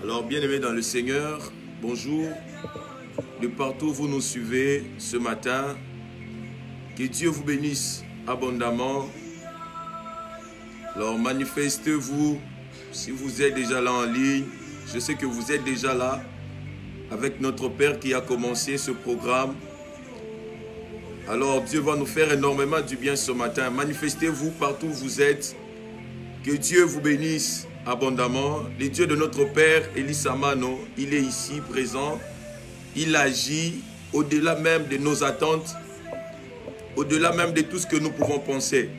Alors, bien-aimés dans le Seigneur, bonjour. De partout où vous nous suivez ce matin, que Dieu vous bénisse abondamment. Alors, manifestez-vous si vous êtes déjà là en ligne. Je sais que vous êtes déjà là avec notre Père qui a commencé ce programme. Alors, Dieu va nous faire énormément du bien ce matin. Manifestez-vous partout où vous êtes. Que Dieu vous bénisse abondamment. Le Dieu de notre Père, Elisamano, il est ici présent. Il agit au-delà même de nos attentes, au-delà même de tout ce que nous pouvons penser.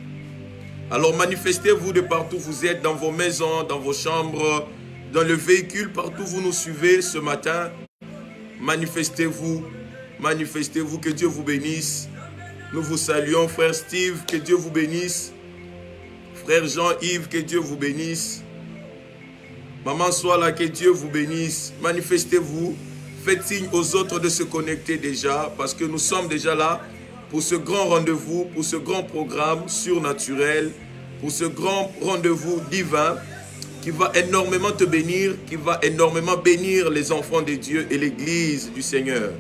Alors manifestez-vous de partout où vous êtes, dans vos maisons, dans vos chambres, dans le véhicule, partout où vous nous suivez ce matin. Manifestez-vous, manifestez-vous, que Dieu vous bénisse. Nous vous saluons, frère Steve, que Dieu vous bénisse. Frère Jean-Yves, que Dieu vous bénisse. Maman Soala, que Dieu vous bénisse. Manifestez-vous. Faites signe aux autres de se connecter déjà, parce que nous sommes déjà là pour ce grand rendez-vous, pour ce grand programme surnaturel, pour ce grand rendez-vous divin qui va énormément te bénir, qui va énormément bénir les enfants de Dieu et l'Église du Seigneur.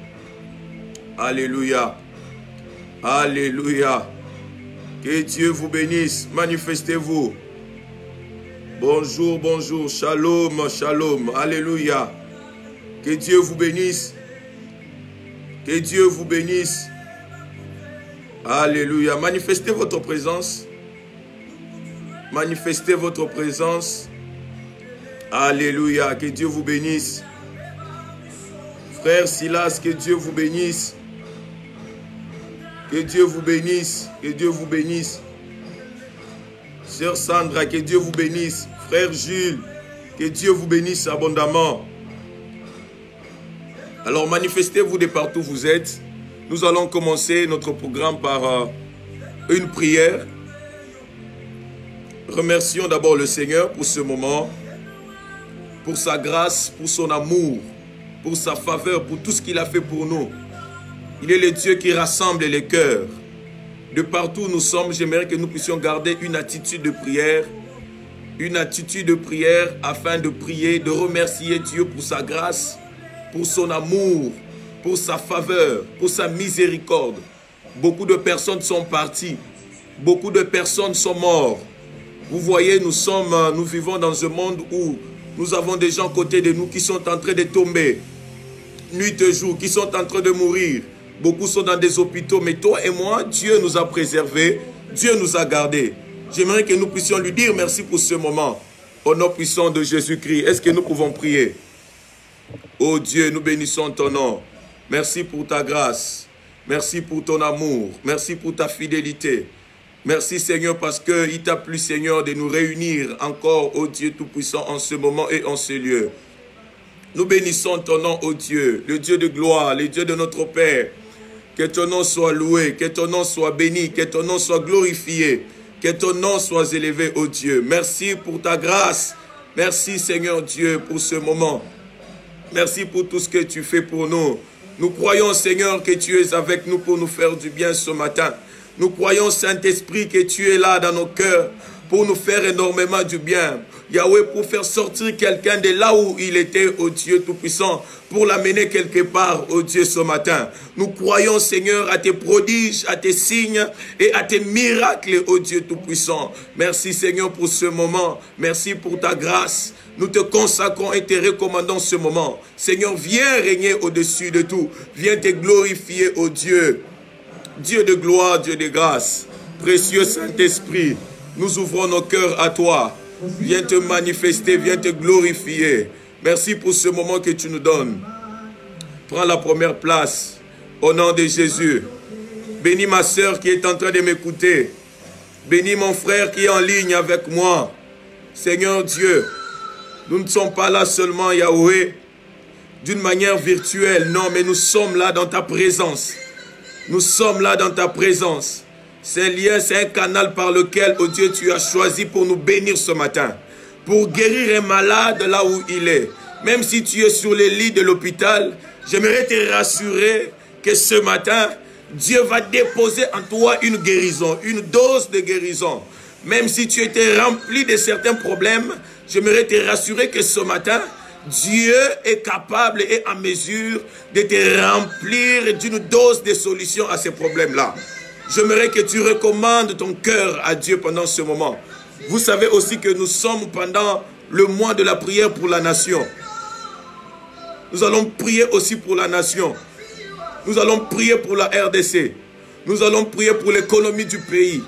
Alléluia. Alléluia. Que Dieu vous bénisse. Manifestez-vous. Bonjour, bonjour. Shalom, shalom. Alléluia. Que Dieu vous bénisse. Que Dieu vous bénisse. Alléluia. Manifestez votre présence. Manifestez votre présence. Alléluia. Que Dieu vous bénisse. Frère Silas, que Dieu vous bénisse. Que Dieu vous bénisse. Que Dieu vous bénisse. Sœur Sandra, que Dieu vous bénisse. Frère Jules, que Dieu vous bénisse abondamment. Alors manifestez-vous de partout où vous êtes. Nous allons commencer notre programme par une prière. Remercions d'abord le Seigneur pour ce moment, pour sa grâce, pour son amour, pour sa faveur, pour tout ce qu'il a fait pour nous. Il est le Dieu qui rassemble les cœurs. De partout où nous sommes, j'aimerais que nous puissions garder une attitude de prière. Une attitude de prière afin de prier, de remercier Dieu pour sa grâce, pour son amour, pour sa faveur, pour sa miséricorde. Beaucoup de personnes sont parties. Beaucoup de personnes sont mortes. Vous voyez, nous vivons dans un monde où nous avons des gens à côté de nous qui sont en train de tomber. Nuit et jour, qui sont en train de mourir. Beaucoup sont dans des hôpitaux. Mais toi et moi, Dieu nous a préservés. Dieu nous a gardés. J'aimerais que nous puissions lui dire merci pour ce moment. Au nom puissant de Jésus-Christ, est-ce que nous pouvons prier? Oh Dieu, nous bénissons ton nom. Merci pour ta grâce. Merci pour ton amour. Merci pour ta fidélité. Merci Seigneur parce qu'il t'a plu Seigneur de nous réunir encore, oh Dieu Tout-Puissant, en ce moment et en ce lieu. Nous bénissons ton nom, oh Dieu, le Dieu de gloire, le Dieu de notre Père. Que ton nom soit loué, que ton nom soit béni, que ton nom soit glorifié. Que ton nom soit élevé, ô Dieu. Merci pour ta grâce. Merci, Seigneur Dieu, pour ce moment. Merci pour tout ce que tu fais pour nous. Nous croyons, Seigneur, que tu es avec nous pour nous faire du bien ce matin. Nous croyons, Saint-Esprit, que tu es là dans nos cœurs pour nous faire énormément du bien. Yahweh, pour faire sortir quelqu'un de là où il était, ô Dieu Tout-Puissant, pour l'amener quelque part, ô Dieu, ce matin. Nous croyons, Seigneur, à tes prodiges, à tes signes et à tes miracles, ô Dieu Tout-Puissant. Merci, Seigneur, pour ce moment. Merci pour ta grâce. Nous te consacrons et te recommandons ce moment. Seigneur, viens régner au-dessus de tout. Viens te glorifier, ô Dieu. Dieu de gloire, Dieu de grâce. Précieux Saint-Esprit, nous ouvrons nos cœurs à toi. Viens te manifester, viens te glorifier. Merci pour ce moment que tu nous donnes. Prends la première place au nom de Jésus. Bénis ma soeur qui est en train de m'écouter. Bénis mon frère qui est en ligne avec moi. Seigneur Dieu, nous ne sommes pas là seulement, Yahweh, d'une manière virtuelle. Non, mais nous sommes là dans ta présence. Nous sommes là dans ta présence. C'est lien, c'est un canal par lequel, oh Dieu, tu as choisi pour nous bénir ce matin. Pour guérir un malade là où il est. Même si tu es sur les lits de l'hôpital, j'aimerais te rassurer que ce matin, Dieu va déposer en toi une guérison, une dose de guérison. Même si tu étais rempli de certains problèmes, j'aimerais te rassurer que ce matin, Dieu est capable et en mesure de te remplir d'une dose de solution à ces problèmes-là. J'aimerais que tu recommandes ton cœur à Dieu pendant ce moment. Vous savez aussi que nous sommes pendant le mois de la prière pour la nation. Nous allons prier aussi pour la nation. Nous allons prier pour la RDC. Nous allons prier pour l'économie du pays.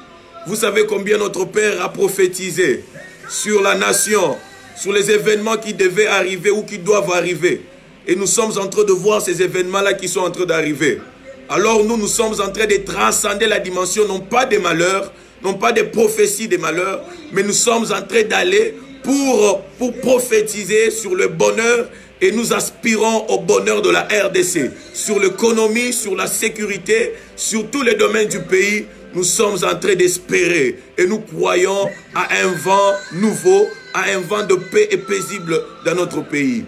Vous savez combien notre Père a prophétisé sur la nation, sur les événements qui devaient arriver ou qui doivent arriver. Et nous sommes en train de voir ces événements-là qui sont en train d'arriver. Alors nous sommes en train de transcender la dimension, non pas des malheurs, non pas des prophéties des malheurs, mais nous sommes en train d'aller pour prophétiser sur le bonheur et nous aspirons au bonheur de la RDC. Sur l'économie, sur la sécurité, sur tous les domaines du pays, nous sommes en train d'espérer et nous croyons à un vent nouveau, à un vent de paix et paisible dans notre pays.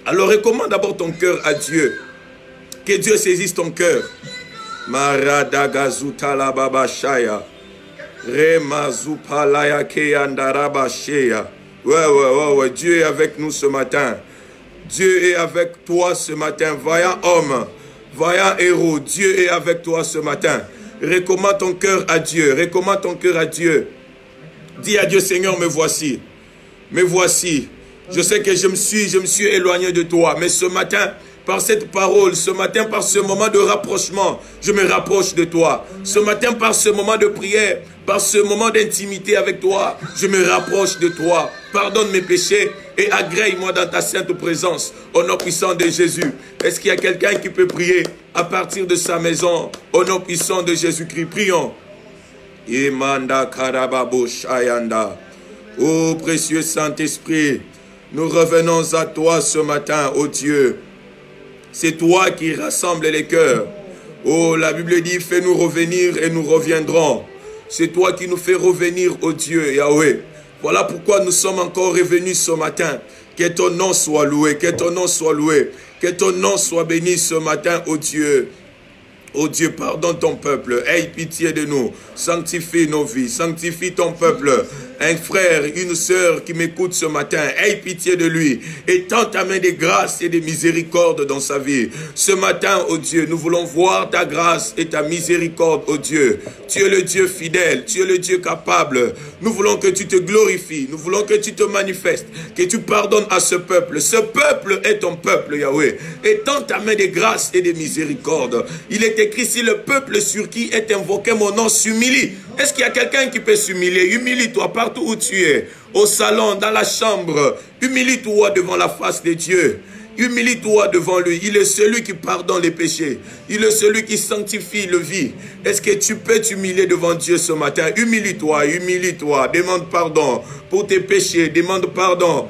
Alors recommande d'abord ton cœur à Dieu. Que Dieu saisisse ton cœur. Maradagazuta babashaya. Remazupalaya keyandarabashaya. Ouais. Dieu est avec nous ce matin. Dieu est avec toi ce matin. Vaillant homme, vaillant héros. Dieu est avec toi ce matin. Recommande ton cœur à Dieu. Recommande ton cœur à Dieu. Dis à Dieu, Seigneur, me voici. Me voici. Je sais que je me suis éloigné de toi. Mais ce matin, par cette parole, ce matin, par ce moment de rapprochement, je me rapproche de toi. Ce matin, par ce moment de prière, par ce moment d'intimité avec toi, je me rapproche de toi. Pardonne mes péchés et agrée-moi dans ta sainte présence. Au nom puissant de Jésus. Est-ce qu'il y a quelqu'un qui peut prier à partir de sa maison? Au nom puissant de Jésus-Christ, prions. Imanda karababo shayanda. Ô précieux Saint-Esprit, nous revenons à toi ce matin, ô Dieu. C'est toi qui rassembles les cœurs. Oh, la Bible dit, fais-nous revenir et nous reviendrons. C'est toi qui nous fais revenir, ô Dieu, Yahweh. Voilà pourquoi nous sommes encore revenus ce matin. Que ton nom soit loué, que ton nom soit loué, que ton nom soit béni ce matin, ô Dieu. Oh Dieu, pardonne ton peuple, aie pitié de nous, sanctifie nos vies, sanctifie ton peuple. Un frère, une sœur qui m'écoute ce matin, aie pitié de lui, et tends ta main de grâce et de miséricorde dans sa vie. Ce matin, oh Dieu, nous voulons voir ta grâce et ta miséricorde, oh Dieu. Tu es le Dieu fidèle, tu es le Dieu capable. Nous voulons que tu te glorifies, nous voulons que tu te manifestes, que tu pardonnes à ce peuple. Ce peuple est ton peuple, Yahweh. Et tends ta main de grâce et de miséricorde. Il est écrit, si le peuple sur qui est invoqué mon nom s'humilie. Est-ce qu'il y a quelqu'un qui peut s'humilier? Humilie-toi partout où tu es, au salon, dans la chambre. Humilie-toi devant la face de Dieu. Humilie-toi devant lui. Il est celui qui pardonne les péchés. Il est celui qui sanctifie le vie. Est-ce que tu peux t'humilier devant Dieu ce matin? Humilie-toi, humilie-toi. Demande pardon pour tes péchés. Demande pardon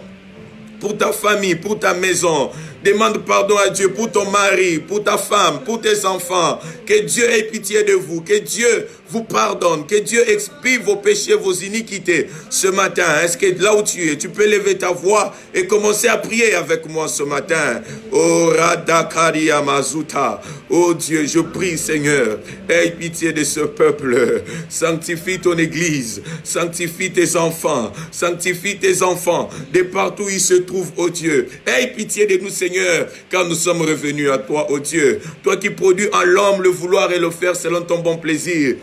pour ta famille, pour ta maison. Demande pardon à Dieu pour ton mari, pour ta femme, pour tes enfants. Que Dieu ait pitié de vous. Que Dieu vous pardonne. Que Dieu expie vos péchés, vos iniquités. Ce matin, est-ce que là où tu es, tu peux lever ta voix et commencer à prier avec moi ce matin? Oh Radakaria Mazuta. Oh Dieu, je prie Seigneur. Aie pitié de ce peuple. Sanctifie ton église. Sanctifie tes enfants. Sanctifie tes enfants. De partout où ils se trouvent, oh Dieu. Aie pitié de nous Seigneur, car nous sommes revenus à toi, oh Dieu. Toi qui produis en l'homme le vouloir et le faire selon ton bon plaisir.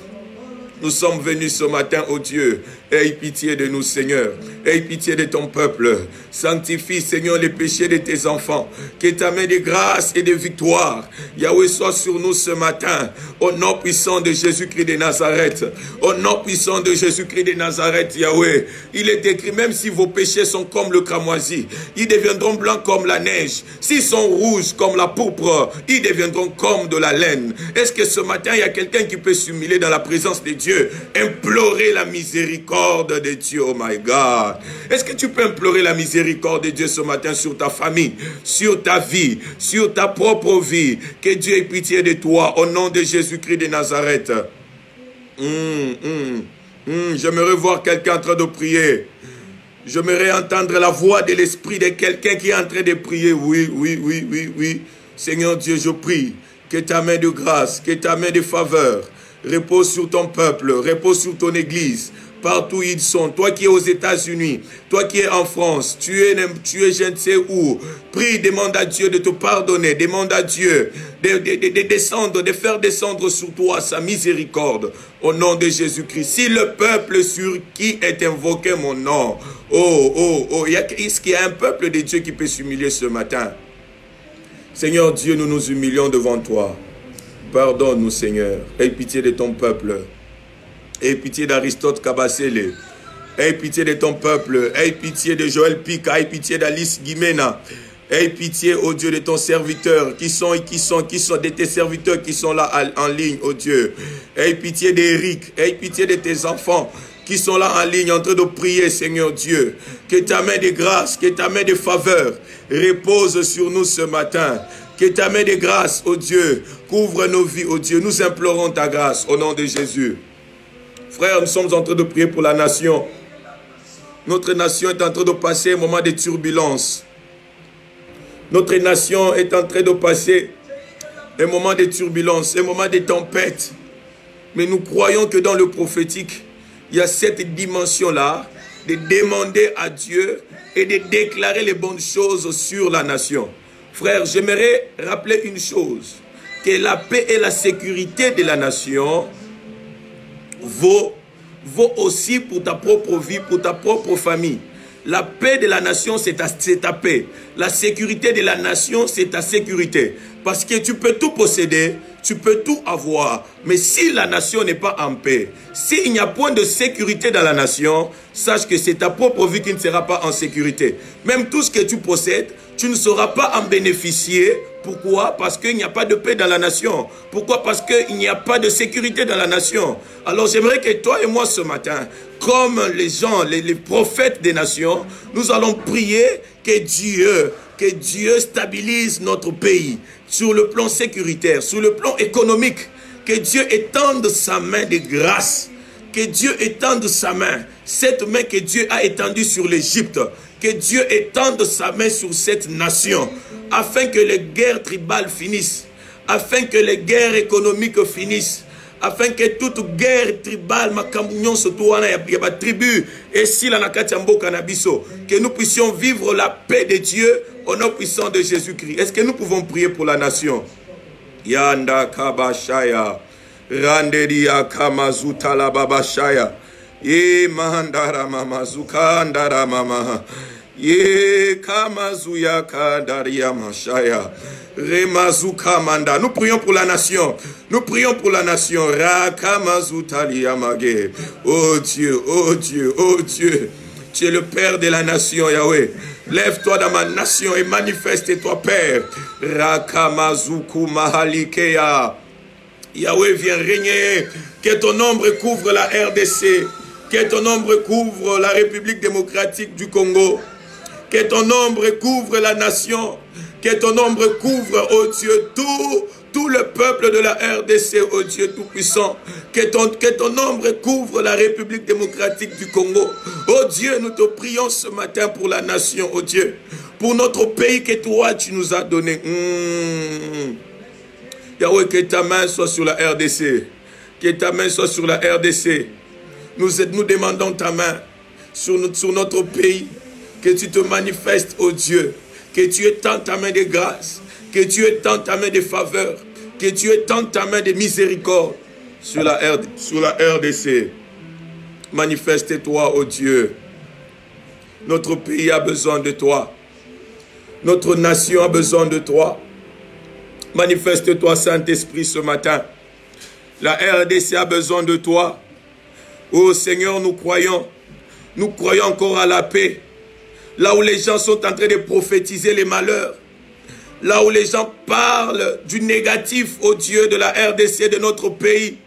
Nous sommes venus ce matin, oh Dieu. Aie pitié de nous, Seigneur. Aie pitié de ton peuple. Sanctifie, Seigneur, les péchés de tes enfants. Que ta main de grâce et de victoire, Yahweh, soit sur nous ce matin. Au nom puissant de Jésus-Christ de Nazareth. Au nom puissant de Jésus-Christ de Nazareth, Yahweh. Il est écrit, même si vos péchés sont comme le cramoisi, ils deviendront blancs comme la neige. S'ils sont rouges comme la pourpre, ils deviendront comme de la laine. Est-ce que ce matin, il y a quelqu'un qui peut s'humilier dans la présence de Dieu? Implorer la miséricorde de Dieu, oh my God. Est-ce que tu peux implorer la miséricorde de Dieu ce matin sur ta famille, sur ta vie, sur ta propre vie? Que Dieu ait pitié de toi au nom de Jésus-Christ de Nazareth. J'aimerais voir quelqu'un en train de prier. J'aimerais entendre la voix de l'esprit de quelqu'un qui est en train de prier. Oui. Seigneur Dieu, je prie. Que ta main de grâce, que ta main de faveur repose sur ton peuple, repose sur ton église. Partout où ils sont, toi qui es aux États-Unis, toi qui es en France, tu es je ne sais où, prie, demande à Dieu de te pardonner, demande à Dieu de descendre, de faire descendre sur toi sa miséricorde, au nom de Jésus-Christ. Si le peuple sur qui est invoqué mon nom, est-ce qu'il y a un peuple de Dieu qui peut s'humilier ce matin? Seigneur Dieu, nous nous humilions devant toi. Pardonne-nous, Seigneur. Aie pitié de ton peuple. Aie pitié d'Aristote Kabasele. Aie pitié de ton peuple. Aie pitié de Joël Pika. Aie pitié d'Alice Guimena. Aie pitié, ô Dieu, de ton serviteur qui sont de tes serviteurs qui sont là en ligne, ô Dieu. Aie pitié d'Éric. Aie pitié de tes enfants qui sont là en ligne en train de prier, Seigneur Dieu. Que ta main de grâce, que ta main de faveur repose sur nous ce matin. Que ta main de grâce, ô Dieu, couvre nos vies, ô Dieu. Nous implorons ta grâce au nom de Jésus. Frères, nous sommes en train de prier pour la nation. Notre nation est en train de passer un moment de turbulence. Notre nation est en train de passer un moment de turbulence, un moment de tempête. Mais nous croyons que dans le prophétique, il y a cette dimension-là de demander à Dieu et de déclarer les bonnes choses sur la nation. Frères, j'aimerais rappeler une chose, que la paix et la sécurité de la nation vaut aussi pour ta propre vie, pour ta propre famille. La paix de la nation, c'est ta paix. La sécurité de la nation, c'est ta sécurité. Parce que tu peux tout posséder, tu peux tout avoir. Mais si la nation n'est pas en paix, s'il n'y a point de sécurité dans la nation, sache que c'est ta propre vie qui ne sera pas en sécurité. Même tout ce que tu possèdes, tu ne sauras pas en bénéficier. Pourquoi? Parce qu'il n'y a pas de paix dans la nation. Pourquoi? Parce qu'il n'y a pas de sécurité dans la nation. Alors j'aimerais que toi et moi ce matin, comme les gens, les prophètes des nations, nous allons prier que Dieu stabilise notre pays sur le plan sécuritaire, sur le plan économique. Que Dieu étende sa main de grâce. Que Dieu étende sa main. Cette main que Dieu a étendue sur l'Égypte. Que Dieu étende sa main sur cette nation. Afin que les guerres tribales finissent. Afin que les guerres économiques finissent. Afin que toute guerre tribale, tribu, et si la que nous puissions vivre la paix de Dieu au nom puissant de Jésus-Christ. Est-ce que nous pouvons prier pour la nation? Yanda kabashaya, randeria kamazuta la babashaya, ye mandara mama zukandara mama, ye kamazuya kandaria mashaya. Manda. Nous prions pour la nation. Nous prions pour la nation. Oh Dieu, oh Dieu, oh Dieu. Tu es le Père de la nation, Yahweh. Lève-toi dans ma nation et manifeste-toi, Père. Rakamazuku mahalikeya. Yahweh, viens régner. Que ton ombre couvre la RDC. Que ton ombre couvre la République démocratique du Congo. Que ton ombre couvre la nation. Que ton ombre couvre, oh Dieu, tout le peuple de la RDC, oh Dieu Tout-Puissant. Que ton ombre couvre la République démocratique du Congo. Oh Dieu, nous te prions ce matin pour la nation, oh Dieu. Pour notre pays que toi, tu nous as donné. Yahweh, que ta main soit sur la RDC. Que ta main soit sur la RDC. Nous demandons ta main sur notre pays. Que tu te manifestes, oh Dieu. Que tu étendes ta main de grâce, que tu étendes ta main de faveur, que tu étendes ta main de miséricorde sur la RDC. Manifeste-toi, oh Dieu. Notre pays a besoin de toi. Notre nation a besoin de toi. Manifeste-toi, Saint-Esprit, ce matin. La RDC a besoin de toi. Oh Seigneur, nous croyons encore à la paix. Là où les gens sont en train de prophétiser les malheurs. Là où les gens parlent du négatif, oh Dieu, de la RDC, de notre pays.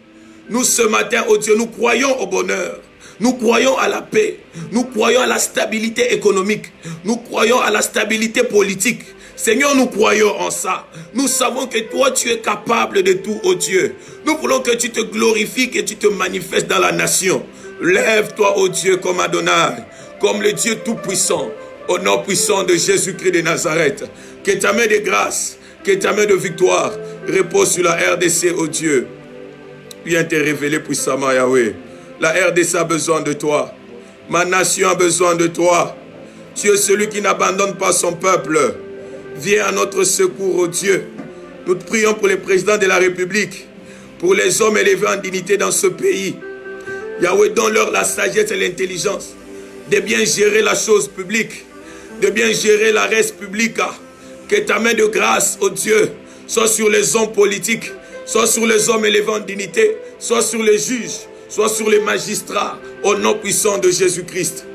Nous, ce matin, oh Dieu, nous croyons au bonheur. Nous croyons à la paix. Nous croyons à la stabilité économique. Nous croyons à la stabilité politique. Seigneur, nous croyons en ça. Nous savons que toi, tu es capable de tout, oh Dieu. Nous voulons que tu te glorifies, que tu te manifestes dans la nation. Lève-toi, oh Dieu, comme Adonai. Comme le Dieu tout-puissant, au nom puissant de Jésus-Christ de Nazareth. Que ta main de grâce, que ta main de victoire Repose sur la RDC, oh Dieu. Viens te révéler puissamment, Yahweh. La RDC a besoin de toi. Ma nation a besoin de toi. Tu es celui qui n'abandonne pas son peuple. Viens à notre secours, oh Dieu. Nous te prions pour les présidents de la République, pour les hommes élevés en dignité dans ce pays. Yahweh, donne-leur la sagesse et l'intelligence de bien gérer la chose publique, de bien gérer la res publica. Que ta main de grâce, oh Dieu, soit sur les hommes politiques, soit sur les hommes élevés en dignité, soit sur les juges, soit sur les magistrats, au nom puissant de Jésus-Christ.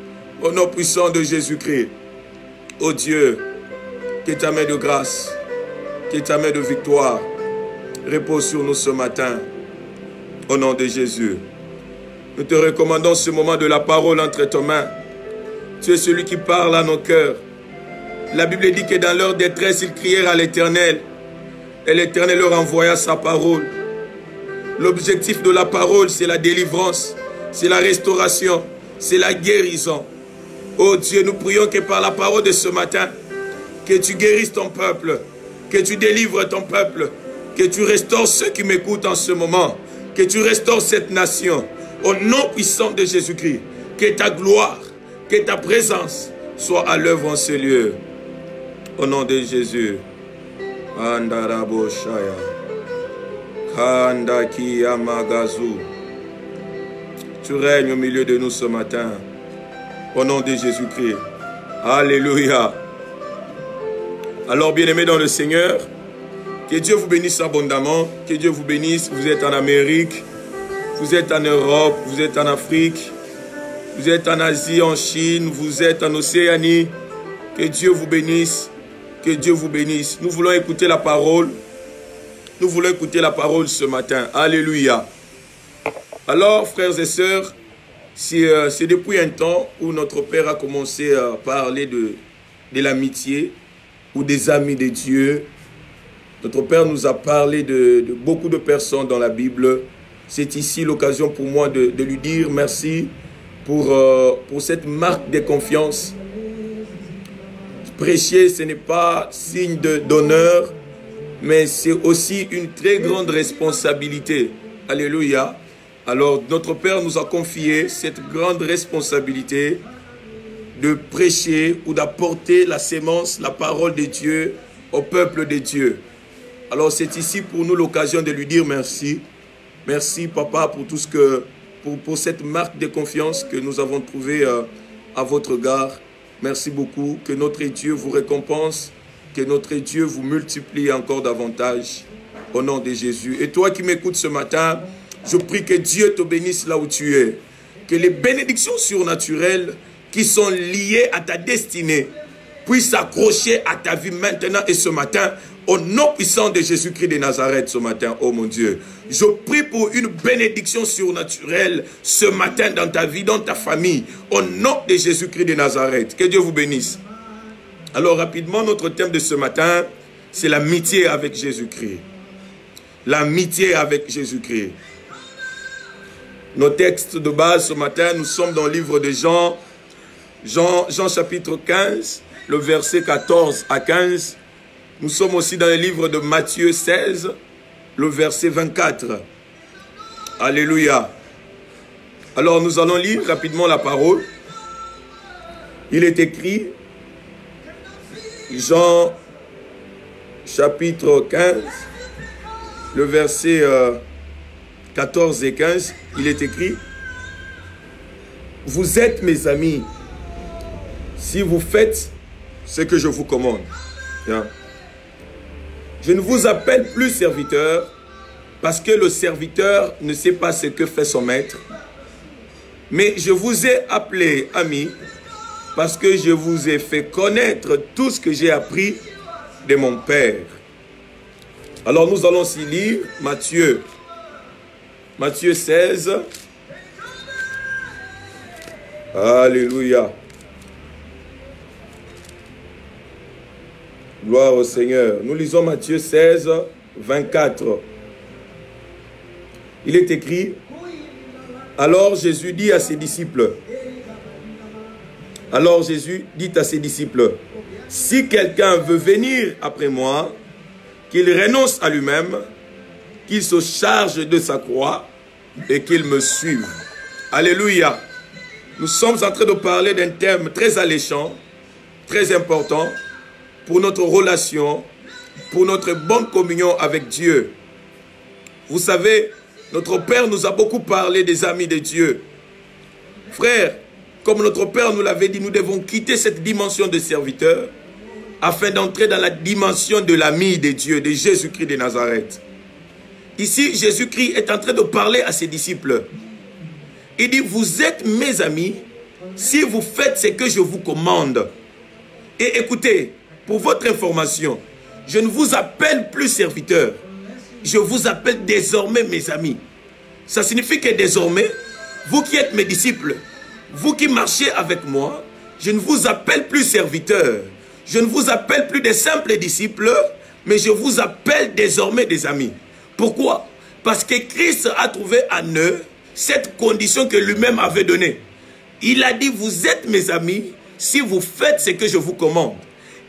Au nom puissant de Jésus-Christ. Oh Dieu, que ta main de grâce, que ta main de victoire repose sur nous ce matin. Au nom de Jésus. Nous te recommandons ce moment de la parole entre tes mains. Tu es celui qui parle à nos cœurs. La Bible dit que dans leur détresse, ils crièrent à l'Éternel. Et l'Éternel leur envoya sa parole. L'objectif de la parole, c'est la délivrance, c'est la restauration, c'est la guérison. Oh Dieu, nous prions que par la parole de ce matin, que tu guérisses ton peuple, que tu délivres ton peuple, que tu restaures ceux qui m'écoutent en ce moment, que tu restaures cette nation. Au nom puissant de Jésus-Christ, que ta gloire, que ta présence soit à l'œuvre en ce lieu. Au nom de Jésus. Andaraboshaya. Kandaki Amagazu. Tu règnes au milieu de nous ce matin. Au nom de Jésus-Christ. Alléluia. Alors, bien-aimés dans le Seigneur, que Dieu vous bénisse abondamment. Que Dieu vous bénisse. Vous êtes en Amérique. Vous êtes en Europe. Vous êtes en Afrique. Vous êtes en Asie, en Chine. Vous êtes en Océanie. Que Dieu vous bénisse. Que Dieu vous bénisse. Nous voulons écouter la parole. Nous voulons écouter la parole ce matin. Alléluia. Alors, frères et sœurs, c'est depuis un temps où notre Père a commencé à parler de l'amitié ou des amis de Dieu. Notre Père nous a parlé de beaucoup de personnes dans la Bible. C'est ici l'occasion pour moi de lui dire merci pour cette marque de confiance. Prêcher, ce n'est pas signe d'honneur, mais c'est aussi une très grande responsabilité. Alléluia. Alors, notre Père nous a confié cette grande responsabilité de prêcher ou d'apporter la sémence, la parole de Dieu au peuple de Dieu. Alors, c'est ici pour nous l'occasion de lui dire merci. Merci, Papa, pour tout ce que, pour cette marque de confiance que nous avons trouvée à votre égard. Merci beaucoup. Que notre Dieu vous récompense. Que notre Dieu vous multiplie encore davantage. Au nom de Jésus. Et toi qui m'écoutes ce matin, je prie que Dieu te bénisse là où tu es. Que les bénédictions surnaturelles qui sont liées à ta destinée puissent s'accrocher à ta vie maintenant et ce matin. Au nom puissant de Jésus-Christ de Nazareth ce matin, oh mon Dieu. Je prie pour une bénédiction surnaturelle ce matin dans ta vie, dans ta famille. Au nom de Jésus-Christ de Nazareth. Que Dieu vous bénisse. Alors rapidement, notre thème de ce matin, c'est l'amitié avec Jésus-Christ. L'amitié avec Jésus-Christ. Nos textes de base ce matin, nous sommes dans le livre de Jean. Jean chapitre 15, le verset 14 à 15. Nous sommes aussi dans le livre de Matthieu 16, le verset 24. Alléluia. Alors nous allons lire rapidement la parole. Il est écrit, Jean chapitre 15, le verset 14 et 15, il est écrit, « Vous êtes mes amis si vous faites ce que je vous commande. » Je ne vous appelle plus serviteur parce que le serviteur ne sait pas ce que fait son maître. Mais je vous ai appelé ami parce que je vous ai fait connaître tout ce que j'ai appris de mon Père. Alors nous allons aussi lire Matthieu 16. Alléluia. Gloire au Seigneur. Nous lisons Matthieu 16, 24. Il est écrit, « Alors Jésus dit à ses disciples, si quelqu'un veut venir après moi, qu'il renonce à lui-même, qu'il se charge de sa croix et qu'il me suive. Alléluia. Nous sommes en train de parler d'un thème très alléchant, très important pour notre relation, pour notre bonne communion avec Dieu. Vous savez, notre Père nous a beaucoup parlé des amis de Dieu. Frères, comme notre Père nous l'avait dit, nous devons quitter cette dimension de serviteur afin d'entrer dans la dimension de l'ami de Dieu, de Jésus-Christ de Nazareth. Ici, Jésus-Christ est en train de parler à ses disciples. Il dit, vous êtes mes amis si vous faites ce que je vous commande. Et écoutez, pour votre information, je ne vous appelle plus serviteur. Je vous appelle désormais mes amis. Ça signifie que désormais, vous qui êtes mes disciples, vous qui marchez avec moi, je ne vous appelle plus serviteur. Je ne vous appelle plus des simples disciples, mais je vous appelle désormais des amis. Pourquoi? Parce que Christ a trouvé en eux cette condition que lui-même avait donnée. Il a dit, vous êtes mes amis si vous faites ce que je vous commande.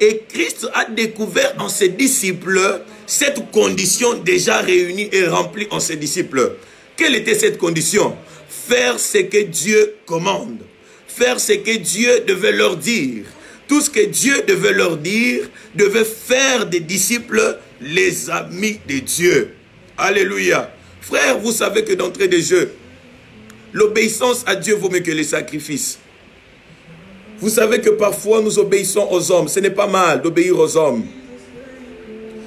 Et Christ a découvert en ses disciples cette condition déjà réunie et remplie en ses disciples. Quelle était cette condition? Faire ce que Dieu commande. Faire ce que Dieu devait leur dire. Tout ce que Dieu devait leur dire devait faire des disciples les amis de Dieu. Alléluia. Frères, vous savez que d'entrée de jeu, l'obéissance à Dieu vaut mieux que les sacrifices. Vous savez que parfois nous obéissons aux hommes. Ce n'est pas mal d'obéir aux hommes.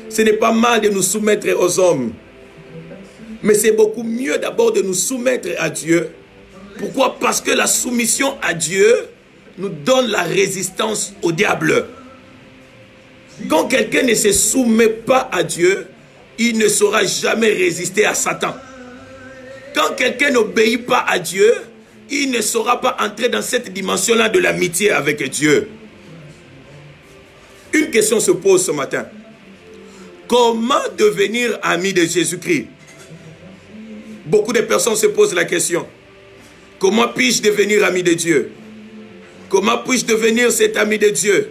Ce n'est pas mal de nous soumettre aux hommes. Mais c'est beaucoup mieux d'abord de nous soumettre à Dieu. Pourquoi? Parce que la soumission à Dieu nous donne la résistance au diable. Quand quelqu'un ne se soumet pas à Dieu, il ne saura jamais résister à Satan. Quand quelqu'un n'obéit pas à Dieu, il ne saura pas entrer dans cette dimension-là de l'amitié avec Dieu. Une question se pose ce matin. Comment devenir ami de Jésus-Christ? Beaucoup de personnes se posent la question. Comment puis-je devenir ami de Dieu? Comment puis-je devenir cet ami de Dieu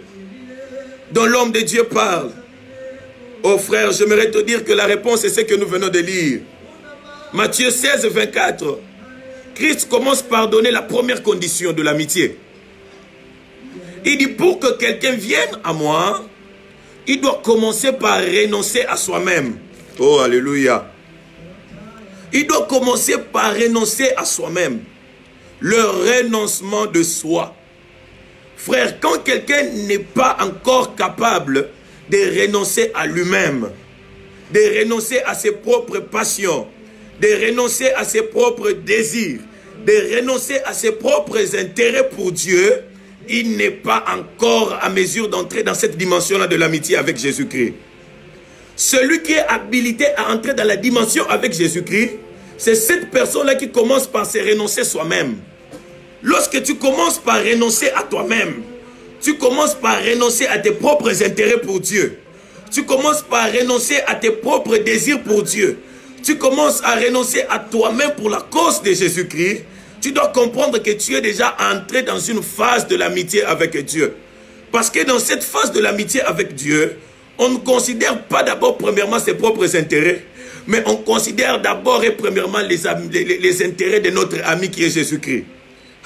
dont l'homme de Dieu parle? Oh frère, j'aimerais te dire que la réponse est ce que nous venons de lire. Matthieu 16, 24. Christ commence par donner la première condition de l'amitié. Il dit, pour que quelqu'un vienne à moi, il doit commencer par renoncer à soi-même. Oh, alléluia. Il doit commencer par renoncer à soi-même. Le renoncement de soi. Frère, quand quelqu'un n'est pas encore capable de renoncer à lui-même, de renoncer à ses propres passions, de renoncer à ses propres désirs, de renoncer à ses propres intérêts pour Dieu, il n'est pas encore à mesure d'entrer dans cette dimension-là de l'amitié avec Jésus-Christ. Celui qui est habilité à entrer dans la dimension avec Jésus-Christ, c'est cette personne-là qui commence par se renoncer soi-même. Lorsque tu commences par renoncer à toi-même, tu commences par renoncer à tes propres intérêts pour Dieu. Tu commences par renoncer à tes propres désirs pour Dieu. Tu commences à renoncer à toi-même pour la cause de Jésus-Christ. Tu dois comprendre que tu es déjà entré dans une phase de l'amitié avec Dieu. Parce que dans cette phase de l'amitié avec Dieu, on ne considère pas d'abord premièrement ses propres intérêts, mais on considère d'abord et premièrement les intérêts de notre ami qui est Jésus-Christ.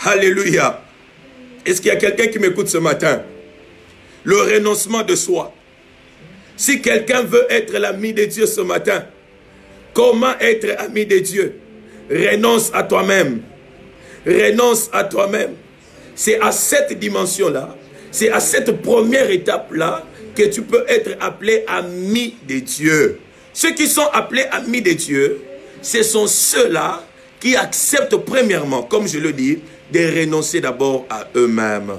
Alléluia. Est-ce qu'il y a quelqu'un qui m'écoute ce matin? Le renoncement de soi. Si quelqu'un veut être l'ami de Dieu ce matin, comment être ami de Dieu? Renonce à toi-même. Renonce à toi-même. C'est à cette dimension-là, c'est à cette première étape-là que tu peux être appelé ami de Dieu. Ceux qui sont appelés amis de Dieu, ce sont ceux-là qui acceptent premièrement, comme je le dis, de renoncer d'abord à eux-mêmes.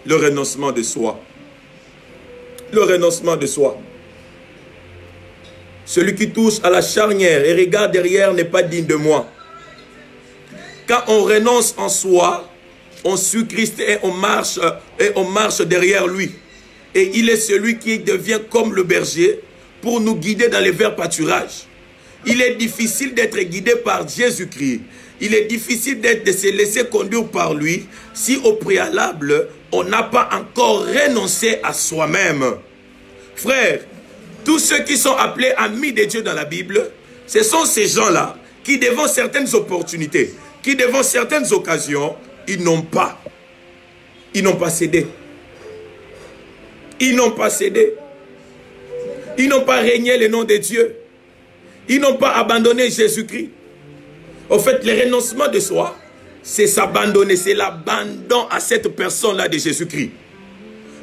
Le renoncement de soi. Le renoncement de soi. Celui qui touche à la charnière et regarde derrière n'est pas digne de moi. Quand on renonce en soi, on suit Christ et on marche derrière lui. Et il est celui qui devient comme le berger pour nous guider dans les verts pâturages. Il est difficile d'être guidé par Jésus-Christ. Il est difficile de se laisser conduire par lui si au préalable, on n'a pas encore renoncé à soi-même. Frère, Tous ceux qui sont appelés amis de Dieu dans la Bible, ce sont ces gens-là qui, devant certaines opportunités, qui, devant certaines occasions, ils n'ont pas cédé. Ils n'ont pas cédé. Ils n'ont pas régné le nom de Dieu. Ils n'ont pas abandonné Jésus-Christ. Au fait, le renoncement de soi, c'est s'abandonner, c'est l'abandon à cette personne-là de Jésus-Christ.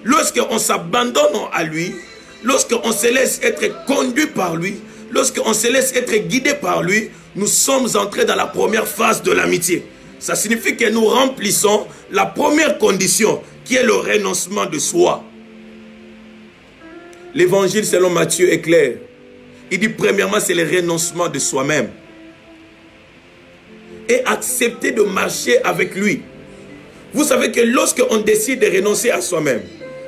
Lorsqu'on s'abandonne à lui, lorsqu'on se laisse être conduit par lui, lorsqu'on se laisse être guidé par lui, nous sommes entrés dans la première phase de l'amitié. Ça signifie que nous remplissons la première condition, qui est le renoncement de soi. L'évangile selon Matthieu est clair. Il dit premièrement, c'est le renoncement de soi-même. Et accepter de marcher avec lui. Vous savez que lorsqu'on décide de renoncer à soi-même,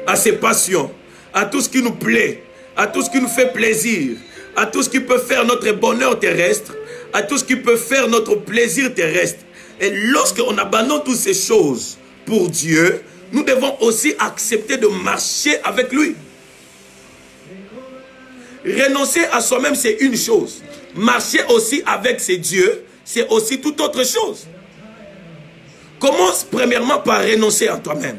à ses passions, à tout ce qui nous plaît, à tout ce qui nous fait plaisir, à tout ce qui peut faire notre bonheur terrestre, à tout ce qui peut faire notre plaisir terrestre, et lorsqu'on abandonne toutes ces choses pour Dieu, nous devons aussi accepter de marcher avec lui. Renoncer à soi-même, c'est une chose. Marcher aussi avec ses dieux, c'est aussi toute autre chose. Commence premièrement par renoncer à toi-même.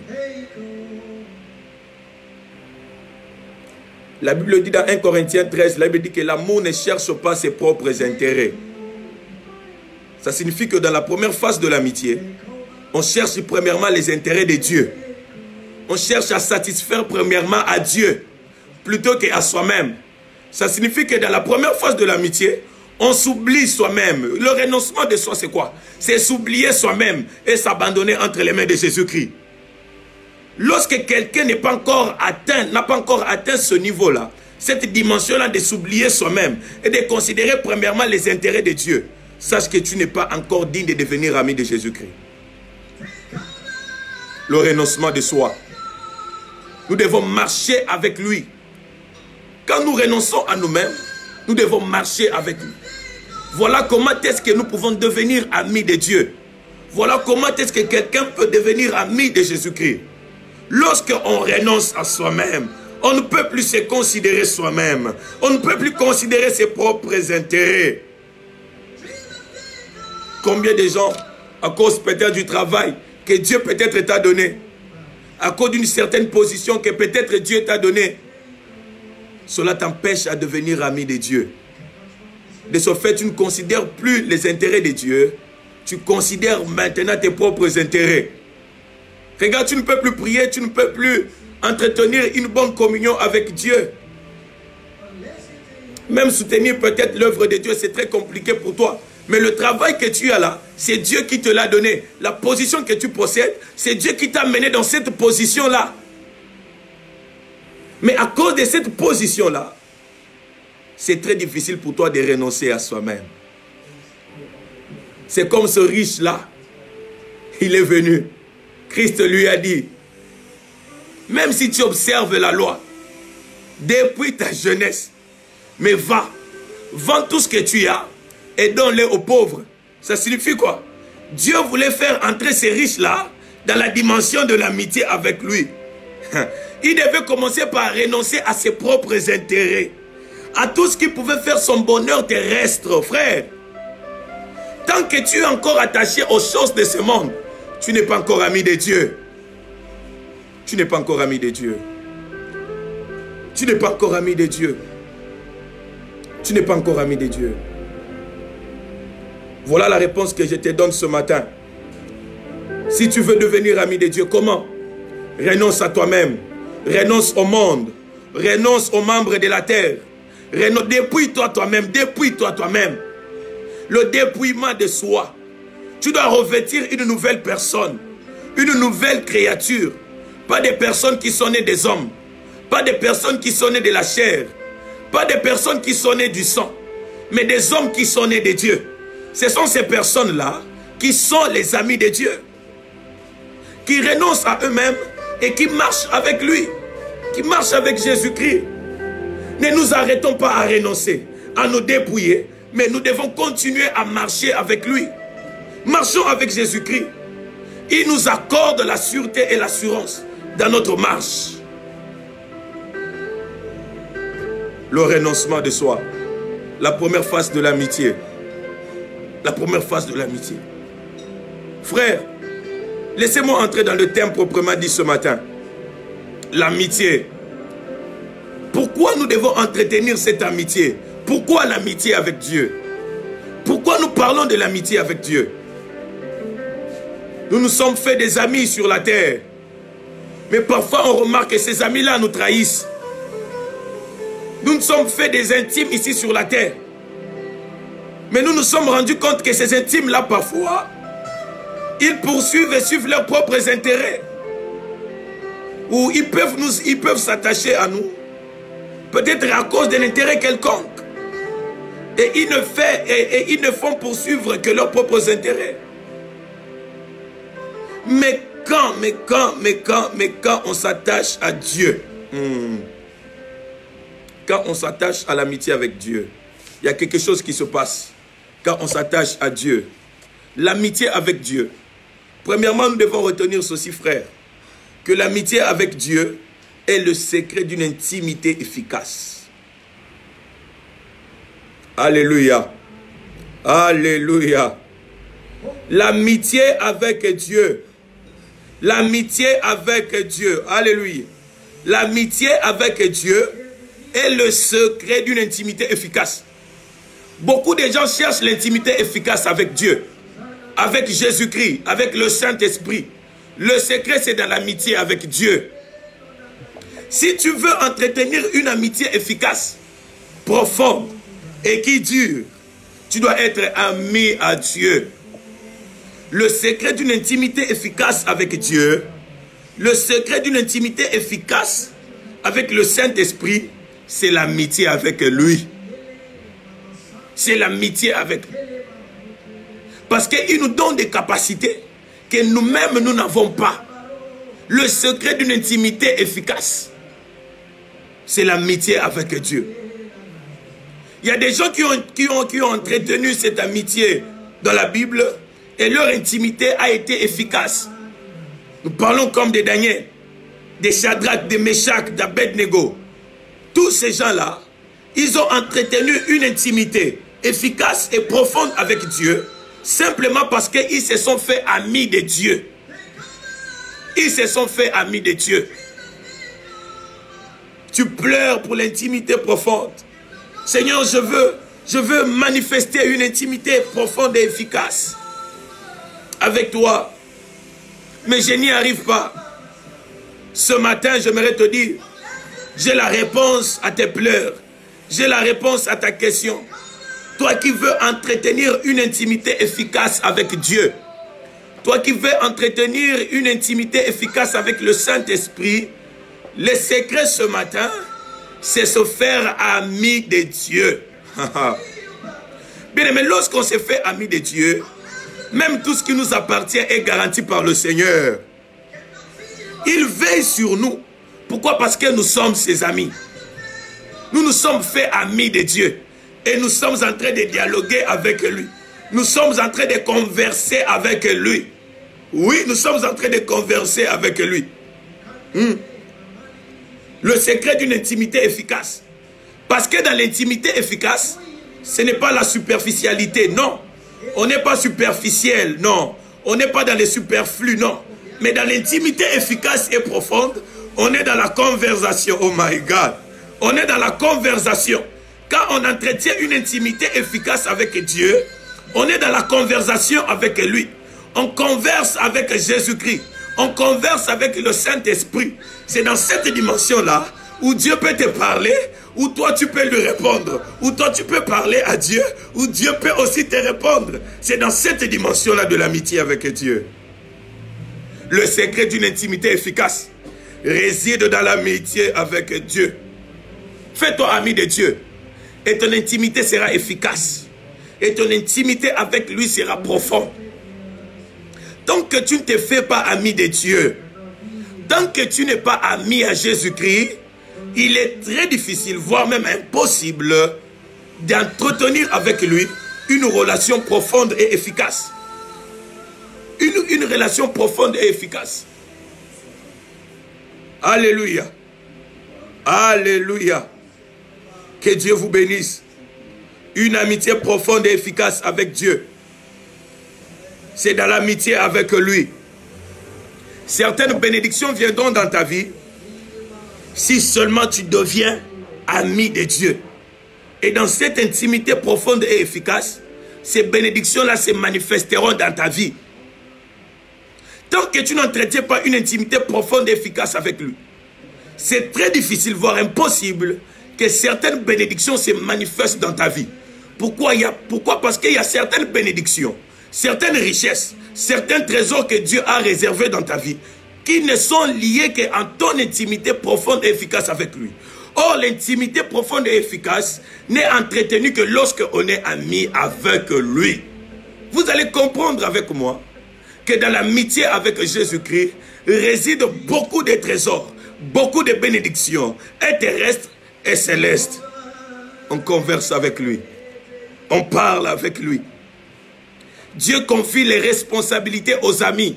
La Bible dit dans 1 Corinthiens 13, la Bible dit que l'amour ne cherche pas ses propres intérêts. Ça signifie que dans la première phase de l'amitié, on cherche premièrement les intérêts de Dieu. On cherche à satisfaire premièrement à Dieu, plutôt qu'à soi-même. Ça signifie que dans la première phase de l'amitié, on s'oublie soi-même. Le renoncement de soi, c'est quoi? C'est s'oublier soi-même et s'abandonner entre les mains de Jésus-Christ. Lorsque quelqu'un n'a pas encore atteint ce niveau-là, cette dimension-là de s'oublier soi-même et de considérer premièrement les intérêts de Dieu, sache que tu n'es pas encore digne de devenir ami de Jésus-Christ. Le renoncement de soi. Nous devons marcher avec lui. Quand nous renonçons à nous-mêmes, nous devons marcher avec lui. Voilà comment est-ce que nous pouvons devenir amis de Dieu. Voilà comment est-ce que quelqu'un peut devenir ami de Jésus-Christ. Lorsqu'on renonce à soi-même, on ne peut plus se considérer soi-même. On ne peut plus considérer ses propres intérêts. Combien de gens, à cause peut-être du travail que Dieu peut-être t'a donné, à cause d'une certaine position que peut-être Dieu t'a donnée, cela t'empêche à devenir ami de Dieu. De ce fait, tu ne considères plus les intérêts de Dieu, tu considères maintenant tes propres intérêts. Regarde, tu ne peux plus prier, tu ne peux plus entretenir une bonne communion avec Dieu. Même soutenir peut-être l'œuvre de Dieu, c'est très compliqué pour toi. Mais le travail que tu as là, c'est Dieu qui te l'a donné. La position que tu possèdes, c'est Dieu qui t'a mené dans cette position-là. Mais à cause de cette position-là, c'est très difficile pour toi de renoncer à soi-même. C'est comme ce riche-là, il est venu. Christ lui a dit, même si tu observes la loi, depuis ta jeunesse, mais va, vends tout ce que tu as et donne-le aux pauvres. Ça signifie quoi? Dieu voulait faire entrer ces riches-là dans la dimension de l'amitié avec lui. Il devait commencer par renoncer à ses propres intérêts, à tout ce qui pouvait faire son bonheur terrestre, frère. Tant que tu es encore attaché aux choses de ce monde, tu n'es pas encore ami de Dieu. Tu n'es pas encore ami de Dieu. Tu n'es pas encore ami de Dieu. Tu n'es pas encore ami de Dieu. Voilà la réponse que je te donne ce matin. Si tu veux devenir ami de Dieu, comment? Renonce à toi-même. Renonce au monde. Renonce aux membres de la terre. Dépouille-toi toi-même. Dépouille-toi toi-même. Le dépouillement de soi. Tu dois revêtir une nouvelle personne. Une nouvelle créature. Pas des personnes qui sont nées des hommes. Pas des personnes qui sont nées de la chair. Pas des personnes qui sont nées du sang. Mais des hommes qui sont nés de Dieu. Ce sont ces personnes-là qui sont les amis de Dieu. Qui renoncent à eux-mêmes et qui marchent avec lui. Qui marchent avec Jésus-Christ. Ne nous arrêtons pas à renoncer, à nous dépouiller. Mais nous devons continuer à marcher avec lui. Marchons avec Jésus-Christ. Il nous accorde la sûreté et l'assurance dans notre marche. le renoncement de soi. La première phase de l'amitié. La première phase de l'amitié. Frère, laissez-moi entrer dans le thème proprement dit ce matin. L'amitié. Pourquoi nous devons entretenir cette amitié? Pourquoi l'amitié avec Dieu? Pourquoi nous parlons de l'amitié avec Dieu? Nous nous sommes fait des amis sur la terre. Mais parfois on remarque que ces amis-là nous trahissent. Nous nous sommes fait des intimes ici sur la terre. Mais nous nous sommes rendus compte que ces intimes-là, parfois, ils poursuivent et suivent leurs propres intérêts. Ou ils peuvent s'attacher à nous. Peut-être à cause d'un intérêt quelconque. Et ils ne font poursuivre que leurs propres intérêts. Mais quand on s'attache à Dieu, quand on s'attache à l'amitié avec Dieu, il y a quelque chose qui se passe. Quand on s'attache à Dieu, l'amitié avec Dieu. Premièrement, nous devons retenir ceci, frère, que l'amitié avec Dieu est le secret d'une intimité efficace. Alléluia. Alléluia. L'amitié avec Dieu. L'amitié avec Dieu. Alléluia. L'amitié avec Dieu est le secret d'une intimité efficace. Beaucoup de gens cherchent l'intimité efficace avec Dieu, avec Jésus-Christ, avec le Saint-Esprit. Le secret, c'est dans l'amitié avec Dieu. Si tu veux entretenir une amitié efficace, profonde et qui dure, tu dois être ami à Dieu. Le secret d'une intimité efficace avec Dieu, le secret d'une intimité efficace avec le Saint-Esprit, c'est l'amitié avec lui. C'est l'amitié avec lui. Parce qu'il nous donne des capacités que nous-mêmes, nous n'avons pas. Le secret d'une intimité efficace, c'est l'amitié avec Dieu. Il y a des gens qui ont entretenu cette amitié dans la Bible et leur intimité a été efficace. Nous parlons comme de Daniel, de Shadrach, de Meshach, d'Abednego. Tous ces gens-là, ils ont entretenu une intimité efficace et profonde avec Dieu, simplement parce qu'ils se sont fait amis de Dieu. Ils se sont fait amis de Dieu. Tu pleures pour l'intimité profonde. Seigneur, je veux manifester une intimité profonde et efficace avec toi. Mais je n'y arrive pas. Ce matin, j'aimerais te dire, j'ai la réponse à tes pleurs. J'ai la réponse à ta question. Toi qui veux entretenir une intimité efficace avec Dieu. Toi qui veux entretenir une intimité efficace avec le Saint-Esprit. Le secret ce matin, c'est se faire ami de Dieu. Bien aimé, lorsqu'on se fait ami de Dieu, même tout ce qui nous appartient est garanti par le Seigneur. Il veille sur nous. Pourquoi? Parce que nous sommes ses amis. Nous nous sommes fait amis de Dieu. Et nous sommes en train de dialoguer avec lui. Nous sommes en train de converser avec lui. Oui, nous sommes en train de converser avec lui. Le secret d'une intimité efficace. Parce que dans l'intimité efficace, ce n'est pas la superficialité, non. On n'est pas superficiel, non. On n'est pas dans les superflus, non. Mais dans l'intimité efficace et profonde, on est dans la conversation. Oh my God. On est dans la conversation. Quand on entretient une intimité efficace avec Dieu, on est dans la conversation avec lui. On converse avec Jésus-Christ. On converse avec le Saint-Esprit. C'est dans cette dimension-là où Dieu peut te parler, où toi tu peux lui répondre, où toi tu peux parler à Dieu, où Dieu peut aussi te répondre. C'est dans cette dimension-là de l'amitié avec Dieu. Le secret d'une intimité efficace réside dans l'amitié avec Dieu. Fais-toi ami de Dieu et ton intimité sera efficace. Et ton intimité avec lui sera profonde. Tant que tu ne te fais pas ami de Dieu, tant que tu n'es pas ami à Jésus-Christ, il est très difficile, voire même impossible, d'entretenir avec lui une relation profonde et efficace. Une relation profonde et efficace. Alléluia. Alléluia. Que Dieu vous bénisse. Une amitié profonde et efficace avec Dieu. C'est dans l'amitié avec lui. Certaines bénédictions viendront dans ta vie si seulement tu deviens ami de Dieu. Et dans cette intimité profonde et efficace, ces bénédictions-là se manifesteront dans ta vie. Tant que tu n'entretiens pas une intimité profonde et efficace avec lui, c'est très difficile, voire impossible, que certaines bénédictions se manifestent dans ta vie. Pourquoi? Parce qu'il y a certaines bénédictions, certaines richesses, certains trésors que Dieu a réservés dans ta vie, qui ne sont liés qu'en ton intimité profonde et efficace avec lui. Or, l'intimité profonde et efficace n'est entretenue que lorsque on est ami avec lui. Vous allez comprendre avec moi que dans l'amitié avec Jésus-Christ résident beaucoup de trésors, beaucoup de bénédictions, et terrestres et célestes. On converse avec lui. On parle avec lui. Dieu confie les responsabilités aux amis.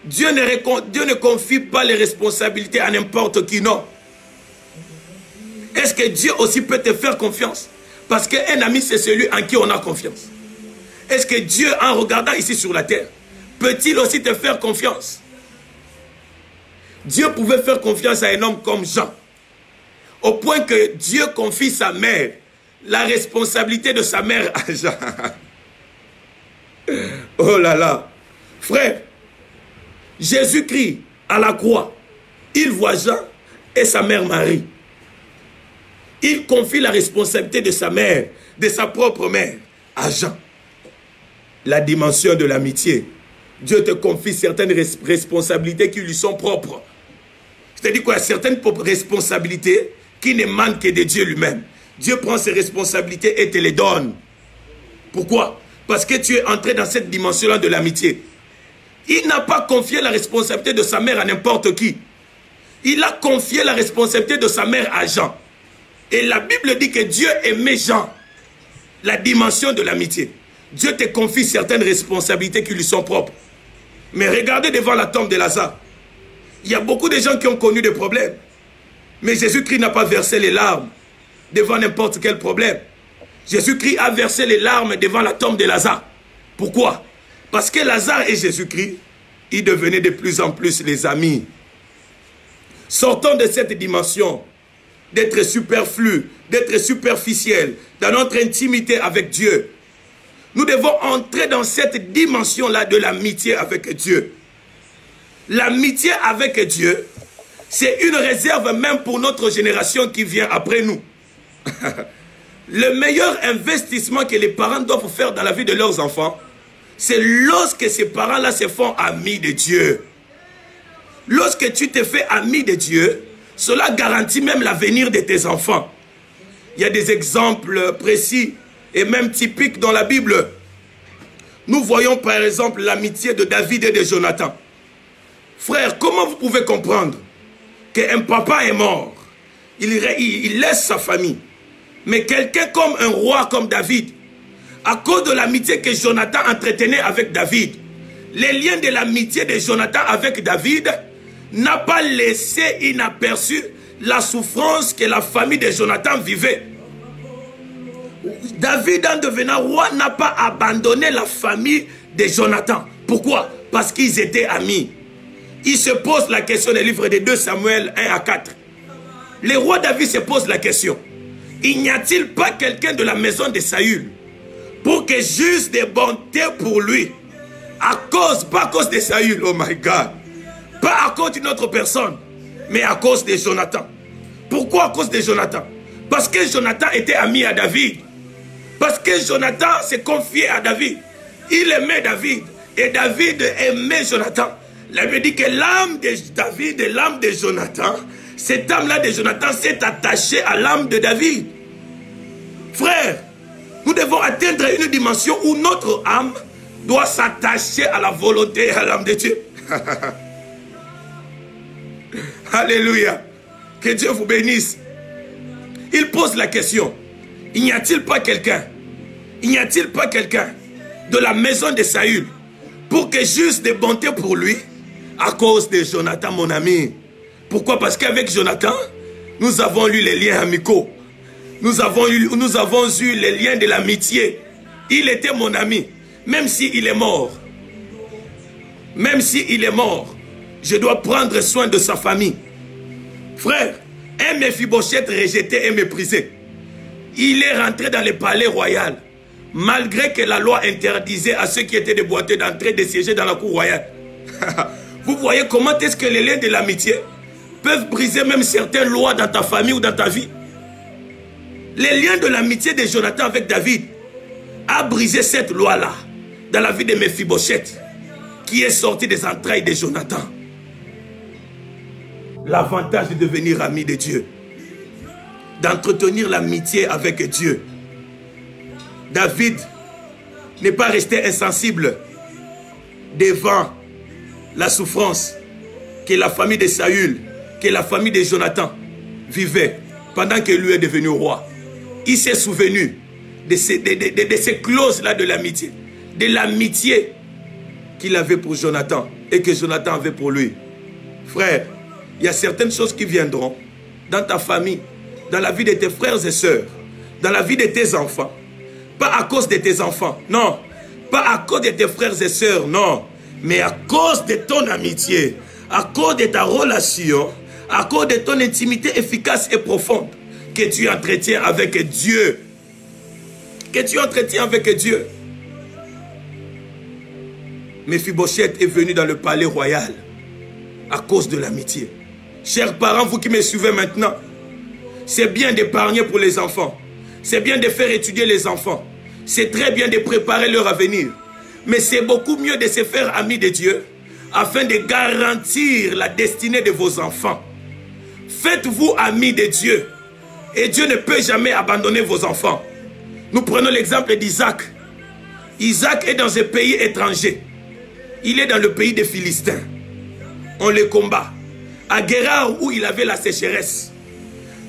Dieu ne confie pas les responsabilités à n'importe qui, non. Est-ce que Dieu aussi peut te faire confiance? Parce qu'un ami, c'est celui en qui on a confiance. Est-ce que Dieu, en regardant ici sur la terre, peut-il aussi te faire confiance? Dieu pouvait faire confiance à un homme comme Jean, au point que Dieu confie sa mère, la responsabilité de sa mère à Jean. Oh là là. Frère, Jésus-Christ à la croix, il voit Jean et sa mère Marie. Il confie la responsabilité de sa mère, de sa propre mère, à Jean. La dimension de l'amitié. Dieu te confie certaines responsabilités qui lui sont propres. C'est-à-dire qu'il y a certaines responsabilités qui ne manquent que de Dieu lui-même. Dieu prend ses responsabilités et te les donne. Pourquoi? Parce que tu es entré dans cette dimension-là de l'amitié. Il n'a pas confié la responsabilité de sa mère à n'importe qui. Il a confié la responsabilité de sa mère à Jean. Et la Bible dit que Dieu aimait Jean. La dimension de l'amitié. Dieu te confie certaines responsabilités qui lui sont propres. Mais regardez devant la tombe de Lazare. Il y a beaucoup de gens qui ont connu des problèmes. Mais Jésus-Christ n'a pas versé les larmes devant n'importe quel problème. Jésus-Christ a versé les larmes devant la tombe de Lazare. Pourquoi? Parce que Lazare et Jésus-Christ, ils devenaient de plus en plus les amis. Sortons de cette dimension d'être superflu, d'être superficiel, dans notre intimité avec Dieu. Nous devons entrer dans cette dimension-là de l'amitié avec Dieu. L'amitié avec Dieu, c'est une réserve même pour notre génération qui vient après nous. Le meilleur investissement que les parents doivent faire dans la vie de leurs enfants, c'est lorsque ces parents-là se font amis de Dieu. Lorsque tu te fais ami de Dieu, cela garantit même l'avenir de tes enfants. Il y a des exemples précis et même typiques dans la Bible. Nous voyons par exemple l'amitié de David et de Jonathan. Frère, comment vous pouvez comprendre qu'un papa est mort, il laisse sa famille, mais quelqu'un comme un roi comme David, à cause de l'amitié que Jonathan entretenait avec David, les liens de l'amitié de Jonathan avec David n'a pas laissé inaperçu la souffrance que la famille de Jonathan vivait. David, en devenant roi, n'a pas abandonné la famille de Jonathan. Pourquoi? Parce qu'ils étaient amis. Il se pose la question des livres de 2 Samuel 1 à 4. Le roi David se pose la question. Il n'y a-t-il pas quelqu'un de la maison de Saül pour que j'use de bonté pour lui? Pas à cause de Saül, oh my God. Pas à cause d'une autre personne, mais à cause de Jonathan. Pourquoi à cause de Jonathan? Parce que Jonathan était ami à David. Parce que Jonathan s'est confié à David. Il aimait David. Et David aimait Jonathan. La Bible dit que l'âme de David et l'âme de Jonathan, cette âme-là de Jonathan s'est attachée à l'âme de David. Frère, nous devons atteindre une dimension où notre âme doit s'attacher à la volonté et à l'âme de Dieu. Alléluia. Que Dieu vous bénisse. Il pose la question. Il n'y a-t-il pas quelqu'un de la maison de Saül pour que j'use de bonté pour lui? À cause de Jonathan, mon ami. Pourquoi? Parce qu'avec Jonathan, Nous avons eu les liens amicaux. Nous avons eu les liens de l'amitié. Il était mon ami. Même s'il est mort. Même s'il est mort. Je dois prendre soin de sa famille. Frère, un Méphibosheth rejeté et méprisé. Il est rentré dans le palais royal. Malgré que la loi interdisait à ceux qui étaient déboîtés d'entrer, de siéger dans la cour royale. Vous voyez comment est-ce que les liens de l'amitié peuvent briser même certaines lois dans ta famille ou dans ta vie. Les liens de l'amitié de Jonathan avec David a brisé cette loi-là dans la vie de Méphibosheth qui est sorti des entrailles de Jonathan. L'avantage de devenir ami de Dieu, d'entretenir l'amitié avec Dieu. David n'est pas resté insensible devant la souffrance que la famille de Saül, que la famille de Jonathan vivait pendant que lui est devenu roi. Il s'est souvenu de ces clauses-là de l'amitié qu'il avait pour Jonathan et que Jonathan avait pour lui. Frère, il y a certaines choses qui viendront dans ta famille, dans la vie de tes frères et sœurs, dans la vie de tes enfants. Pas à cause de tes enfants, non. Pas à cause de tes frères et sœurs, non. Mais à cause de ton amitié, à cause de ta relation, à cause de ton intimité efficace et profonde que tu entretiens avec Dieu. Que tu entretiens avec Dieu. Méphibosheth est venu dans le palais royal à cause de l'amitié. Chers parents, vous qui me suivez maintenant, c'est bien d'épargner pour les enfants. C'est bien de faire étudier les enfants. C'est très bien de préparer leur avenir. Mais c'est beaucoup mieux de se faire amis de Dieu afin de garantir la destinée de vos enfants. Faites-vous amis de Dieu et Dieu ne peut jamais abandonner vos enfants. Nous prenons l'exemple d'Isaac. Isaac est dans un pays étranger. Il est dans le pays des Philistins. On le combat. À Guérard où il avait la sécheresse.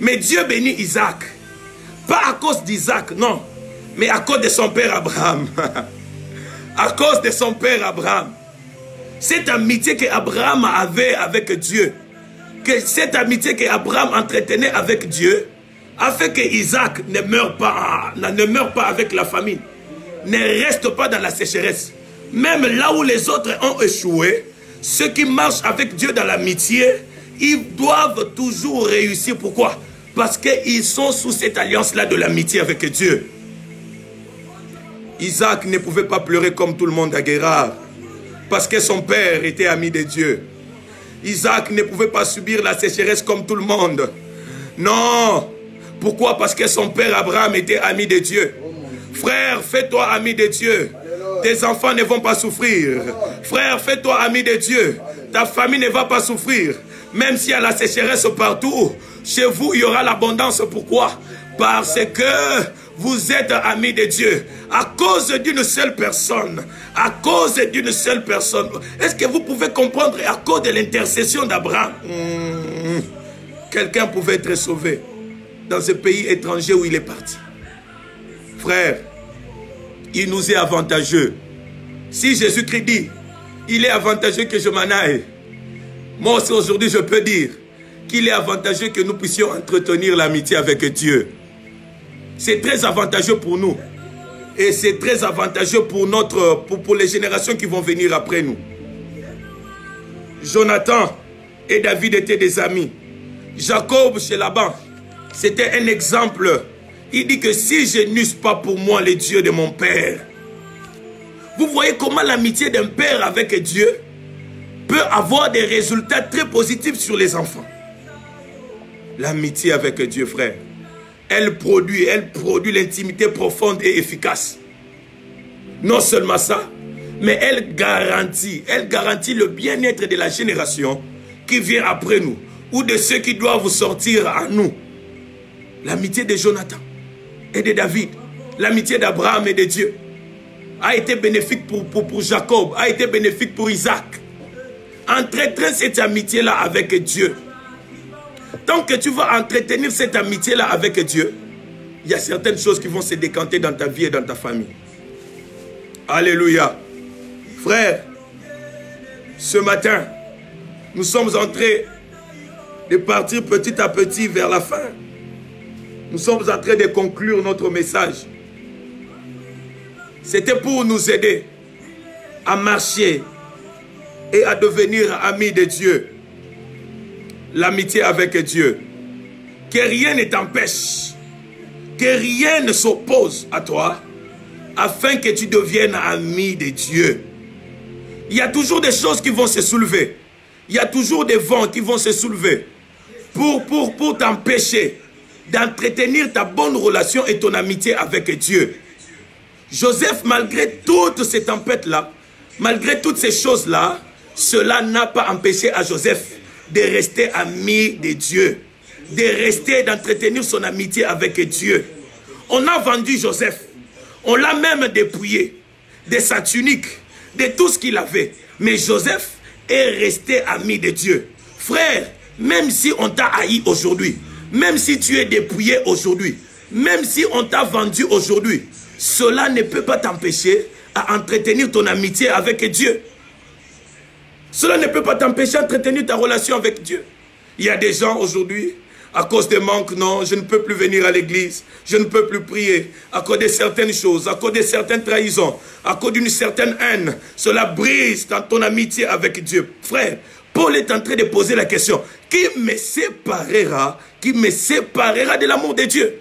Mais Dieu bénit Isaac. Pas à cause d'Isaac, non. Mais à cause de son père Abraham. À cause de son père Abraham. Cette amitié qu'Abraham avait avec Dieu. Cette amitié qu'Abraham entretenait avec Dieu a fait que Isaac ne meurt pas avec la famine. Ne reste pas dans la sécheresse. Même là où les autres ont échoué, ceux qui marchent avec Dieu dans l'amitié, ils doivent toujours réussir. Pourquoi? Parce qu'ils sont sous cette alliance-là de l'amitié avec Dieu. Isaac ne pouvait pas pleurer comme tout le monde à Guérard, parce que son père était ami de Dieu. Isaac ne pouvait pas subir la sécheresse comme tout le monde. Non. Pourquoi? Parce que son père Abraham était ami de Dieu. Frère, fais-toi ami de Dieu. Tes enfants ne vont pas souffrir. Frère, fais-toi ami de Dieu. Ta famille ne va pas souffrir. Même s'il y a la sécheresse partout, chez vous, il y aura l'abondance. Pourquoi? Parce que vous êtes amis de Dieu. À cause d'une seule personne. À cause d'une seule personne. Est-ce que vous pouvez comprendre? À cause de l'intercession d'Abraham, quelqu'un pouvait être sauvé dans ce pays étranger où il est parti. Frère, il nous est avantageux. Si Jésus-Christ dit, il est avantageux que je m'en aille. Moi aussi aujourd'hui je peux dire qu'il est avantageux que nous puissions entretenir l'amitié avec Dieu. C'est très avantageux pour nous. Et c'est très avantageux pour les générations qui vont venir après nous. Jonathan et David étaient des amis. Jacob chez Laban, c'était un exemple. Il dit que si je n'eusse pas pour moi les dieux de mon père. Vous voyez comment l'amitié d'un père avec Dieu peut avoir des résultats très positifs sur les enfants. L'amitié avec Dieu, frère, elle produit l'intimité profonde et efficace. Non seulement ça, mais elle garantit le bien-être de la génération qui vient après nous, ou de ceux qui doivent sortir à nous. L'amitié de Jonathan et de David, l'amitié d'Abraham et de Dieu a été bénéfique pour Jacob, a été bénéfique pour Isaac. Entretenez cette amitié-là avec Dieu. Tant que tu vas entretenir cette amitié-là avec Dieu, il y a certaines choses qui vont se décanter dans ta vie et dans ta famille. Alléluia. Frère, ce matin, nous sommes entrés de partir petit à petit vers la fin. Nous sommes en train de conclure notre message. C'était pour nous aider à marcher et à devenir amis de Dieu. L'amitié avec Dieu. Que rien ne t'empêche, que rien ne s'oppose à toi, afin que tu deviennes ami de Dieu. Il y a toujours des choses qui vont se soulever. Il y a toujours des vents qui vont se soulever pour t'empêcher d'entretenir ta bonne relation et ton amitié avec Dieu. Joseph, malgré toutes ces tempêtes-là, malgré toutes ces choses-là, cela n'a pas empêché à Joseph de rester ami de Dieu, de rester, d'entretenir son amitié avec Dieu. On a vendu Joseph, on l'a même dépouillé de sa tunique, de tout ce qu'il avait. Mais Joseph est resté ami de Dieu. Frère, même si on t'a haï aujourd'hui, même si tu es dépouillé aujourd'hui, même si on t'a vendu aujourd'hui, cela ne peut pas t'empêcher à entretenir ton amitié avec Dieu. Cela ne peut pas t'empêcher d'entretenir ta relation avec Dieu. Il y a des gens aujourd'hui, à cause des manques, non, je ne peux plus venir à l'église, je ne peux plus prier, à cause de certaines choses, à cause de certaines trahisons, à cause d'une certaine haine. Cela brise dans ton amitié avec Dieu. Frère, Paul est en train de poser la question, qui me séparera de l'amour de Dieu?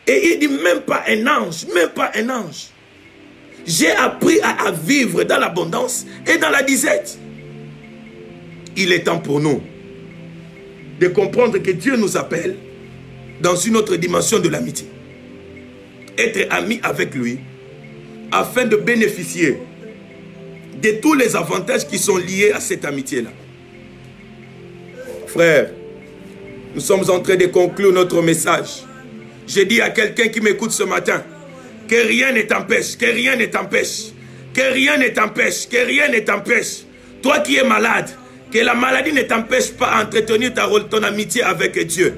Et il dit même pas un ange, même pas un ange. J'ai appris à vivre dans l'abondance et dans la disette. Il est temps pour nous de comprendre que Dieu nous appelle dans une autre dimension de l'amitié. Être amis avec lui afin de bénéficier de tous les avantages qui sont liés à cette amitié-là. Frère, nous sommes en train de conclure notre message. Je dis à quelqu'un qui m'écoute ce matin, que rien ne t'empêche, que rien ne t'empêche, que rien ne t'empêche, que rien ne t'empêche. Toi qui es malade, que la maladie ne t'empêche pas d'entretenir ton amitié avec Dieu.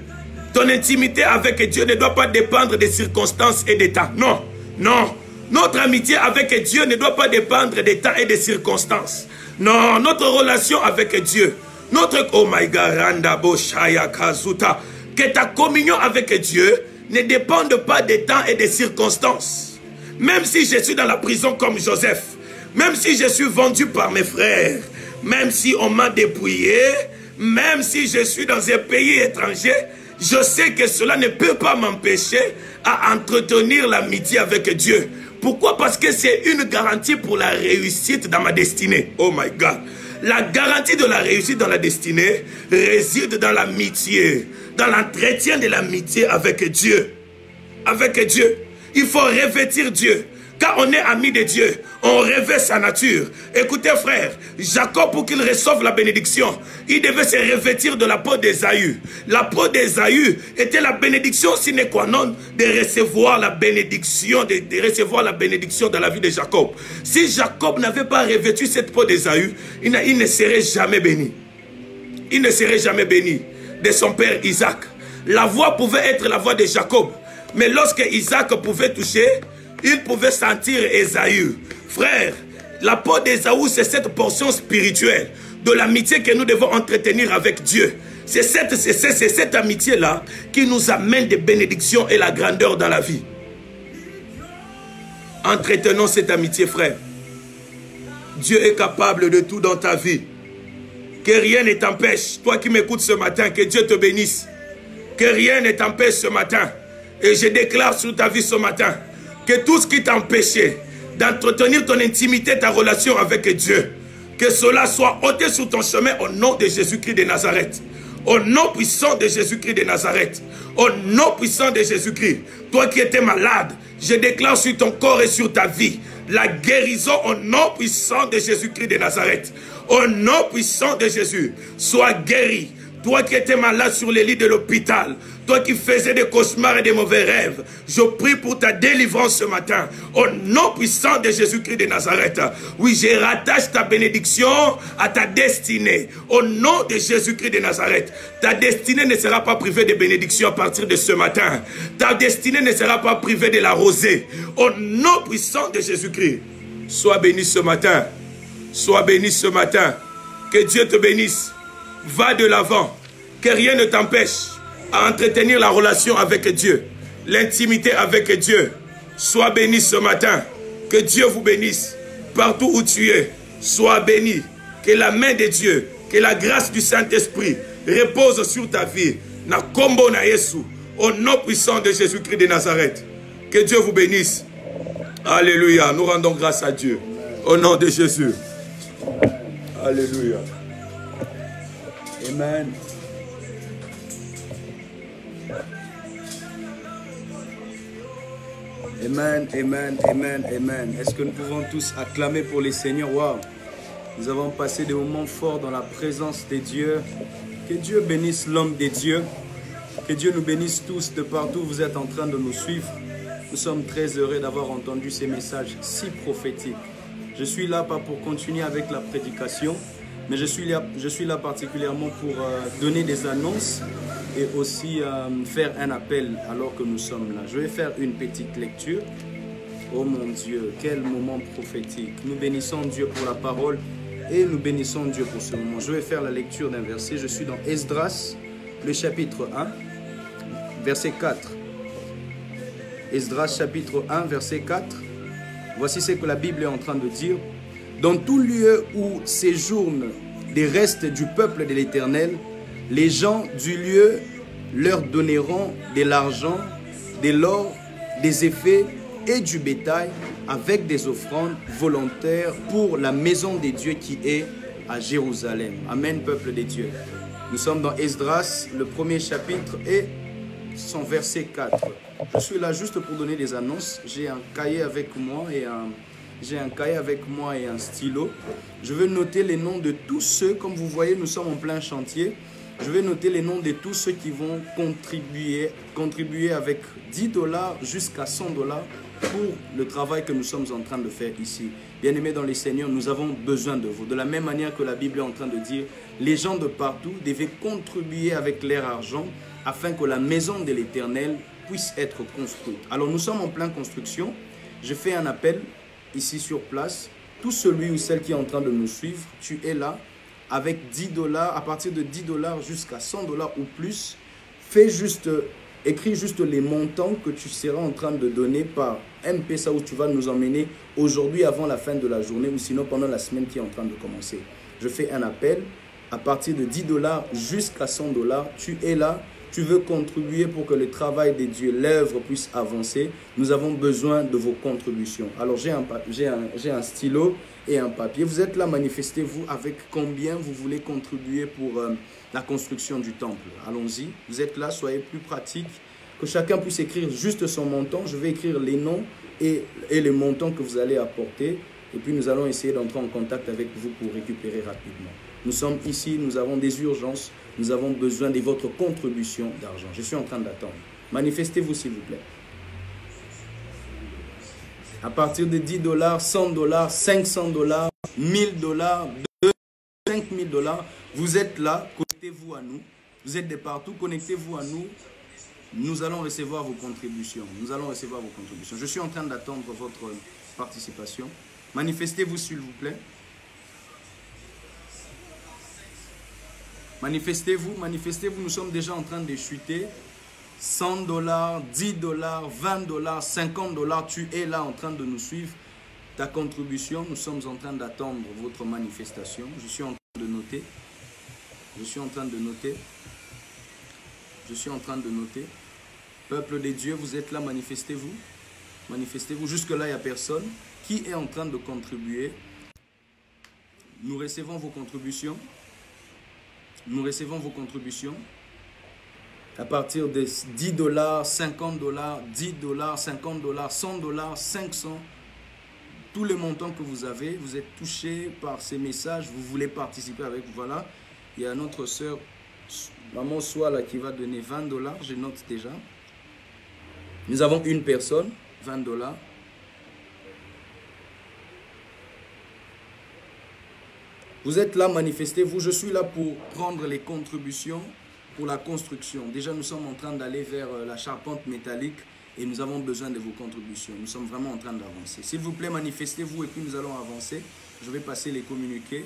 Ton intimité avec Dieu ne doit pas dépendre des circonstances et des temps. Non, non. Notre amitié avec Dieu ne doit pas dépendre des temps et des circonstances. Non, notre relation avec Dieu, notre... Oh my God, Randa Boshaya Kazuta. Que ta communion avec Dieu ne dépende pas des temps et des circonstances. Même si je suis dans la prison comme Joseph, même si je suis vendu par mes frères, même si on m'a dépouillé, même si je suis dans un pays étranger, je sais que cela ne peut pas m'empêcher à entretenir l'amitié avec Dieu. Pourquoi? Parce que c'est une garantie pour la réussite dans ma destinée. Oh my God. La garantie de la réussite dans la destinée réside dans l'amitié, dans l'entretien de l'amitié avec Dieu. Avec Dieu. Il faut revêtir Dieu. Quand on est ami de Dieu, on revêt sa nature. Écoutez frère, Jacob, pour qu'il reçoive la bénédiction, il devait se revêtir de la peau d'Ésaü. La peau d'Ésaü était la bénédiction sine qua non de recevoir la bénédiction, de recevoir la bénédiction dans la vie de Jacob. Si Jacob n'avait pas revêtu cette peau d'Ésaü, il ne serait jamais béni. Il ne serait jamais béni de son père Isaac. La voix pouvait être la voix de Jacob, mais lorsque Isaac pouvait toucher, il pouvait sentir Ésaü. Frère, la peau d'Ésaü, c'est cette portion spirituelle de l'amitié que nous devons entretenir avec Dieu. C'est cette amitié-là qui nous amène des bénédictions et la grandeur dans la vie. Entretenons cette amitié, frère. Dieu est capable de tout dans ta vie. Que rien ne t'empêche, toi qui m'écoutes ce matin, que Dieu te bénisse. Que rien ne t'empêche ce matin. Et je déclare sur ta vie ce matin, que tout ce qui t'empêchait d'entretenir ton intimité, ta relation avec Dieu, que cela soit ôté sur ton chemin au nom de Jésus-Christ de Nazareth. Au nom puissant de Jésus-Christ de Nazareth. Au nom puissant de Jésus-Christ. Toi qui étais malade, je déclare sur ton corps et sur ta vie la guérison au nom puissant de Jésus-Christ de Nazareth. Au nom puissant de Jésus, sois guéri. Toi qui étais malade sur les lits de l'hôpital, toi qui faisais des cauchemars et des mauvais rêves, je prie pour ta délivrance ce matin. Au nom puissant de Jésus-Christ de Nazareth. Oui, je rattache ta bénédiction à ta destinée. Au nom de Jésus-Christ de Nazareth. Ta destinée ne sera pas privée de bénédiction à partir de ce matin. Ta destinée ne sera pas privée de la rosée. Au nom puissant de Jésus-Christ. Sois béni ce matin. Sois béni ce matin. Que Dieu te bénisse. Va de l'avant. Que rien ne t'empêche à entretenir la relation avec Dieu, l'intimité avec Dieu. Sois béni ce matin. Que Dieu vous bénisse. Partout où tu es, sois béni. Que la main de Dieu, que la grâce du Saint-Esprit repose sur ta vie. Na kombo na Yesu. Au nom puissant de Jésus-Christ de Nazareth. Que Dieu vous bénisse. Alléluia. Nous rendons grâce à Dieu. Au nom de Jésus. Alléluia. Amen. Amen, amen, amen, amen. Est-ce que nous pouvons tous acclamer pour les Seigneurs? Wow. Nous avons passé des moments forts dans la présence de Dieu. Que Dieu bénisse l'homme des dieux. Que Dieu nous bénisse tous de partout où vous êtes en train de nous suivre. Nous sommes très heureux d'avoir entendu ces messages si prophétiques. Je suis là pas pour continuer avec la prédication, mais je suis là particulièrement pour donner des annonces et aussi faire un appel alors que nous sommes là. Je vais faire une petite lecture. Oh mon Dieu, quel moment prophétique. Nous bénissons Dieu pour la parole et nous bénissons Dieu pour ce moment. Je vais faire la lecture d'un verset. Je suis dans Esdras, le chapitre 1, verset 4. Esdras, chapitre 1, verset 4. Voici ce que la Bible est en train de dire. Dans tout lieu où séjournent des restes du peuple de l'Éternel, les gens du lieu leur donneront de l'argent, de l'or, des effets et du bétail avec des offrandes volontaires pour la maison des dieux qui est à Jérusalem. Amen, peuple des dieux. Nous sommes dans Esdras, le premier chapitre et son verset 4. Je suis là juste pour donner des annonces. J'ai un cahier avec moi et un stylo. Je vais noter les noms de tous ceux, comme vous voyez, nous sommes en plein chantier. Je vais noter les noms de tous ceux qui vont contribuer avec $10 jusqu'à $100 pour le travail que nous sommes en train de faire ici. Bien-aimés dans les Seigneurs, nous avons besoin de vous. De la même manière que la Bible est en train de dire, les gens de partout devaient contribuer avec leur argent afin que la maison de l'Éternel puisse être construite. Alors nous sommes en pleine construction. Je fais un appel ici sur place. Tout celui ou celle qui est en train de nous suivre, tu es là avec $10, à partir de $10 jusqu'à $100 ou plus. Écris juste les montants que tu seras en train de donner par M-Pesa où tu vas nous emmener aujourd'hui avant la fin de la journée ou sinon pendant la semaine qui est en train de commencer. Je fais un appel à partir de $10 jusqu'à $100. Tu es là. Tu veux contribuer pour que le travail de Dieu, l'œuvre puisse avancer. Nous avons besoin de vos contributions. Alors j'ai un stylo et un papier. Vous êtes là, manifestez-vous avec combien vous voulez contribuer pour la construction du temple. Allons-y. Vous êtes là, soyez plus pratique. Que chacun puisse écrire juste son montant. Je vais écrire les noms et les montants que vous allez apporter. Et puis nous allons essayer d'entrer en contact avec vous pour récupérer rapidement. Nous sommes ici, nous avons des urgences. Nous avons besoin de votre contribution d'argent. Je suis en train d'attendre. Manifestez-vous s'il vous plaît. À partir de $10, $100, $500, $1000, $5000, vous êtes là, connectez-vous à nous. Vous êtes de partout, connectez-vous à nous. Nous allons recevoir vos contributions. Nous allons recevoir vos contributions. Je suis en train d'attendre votre participation. Manifestez-vous s'il vous plaît. Manifestez-vous, manifestez-vous, nous sommes déjà en train de chuter. $100, $10, $20, $50, tu es là en train de nous suivre. Ta contribution, nous sommes en train d'attendre votre manifestation. Je suis en train de noter. Je suis en train de noter. Je suis en train de noter. Peuple des dieux, vous êtes là, manifestez-vous. Manifestez-vous. Jusque-là, il n'y a personne. Qui est en train de contribuer? Nous recevons vos contributions. Nous recevons vos contributions à partir de $10, $50, $10, $50, $100, 500. Tous les montants que vous avez, vous êtes touchés par ces messages, vous voulez participer avec. Voilà, il y a notre soeur, maman Soala, qui va donner $20, je note déjà. Nous avons une personne, $20. Vous êtes là, manifestez-vous. Je suis là pour prendre les contributions pour la construction. Déjà, nous sommes en train d'aller vers la charpente métallique et nous avons besoin de vos contributions. Nous sommes vraiment en train d'avancer. S'il vous plaît, manifestez-vous et puis nous allons avancer. Je vais passer les communiqués,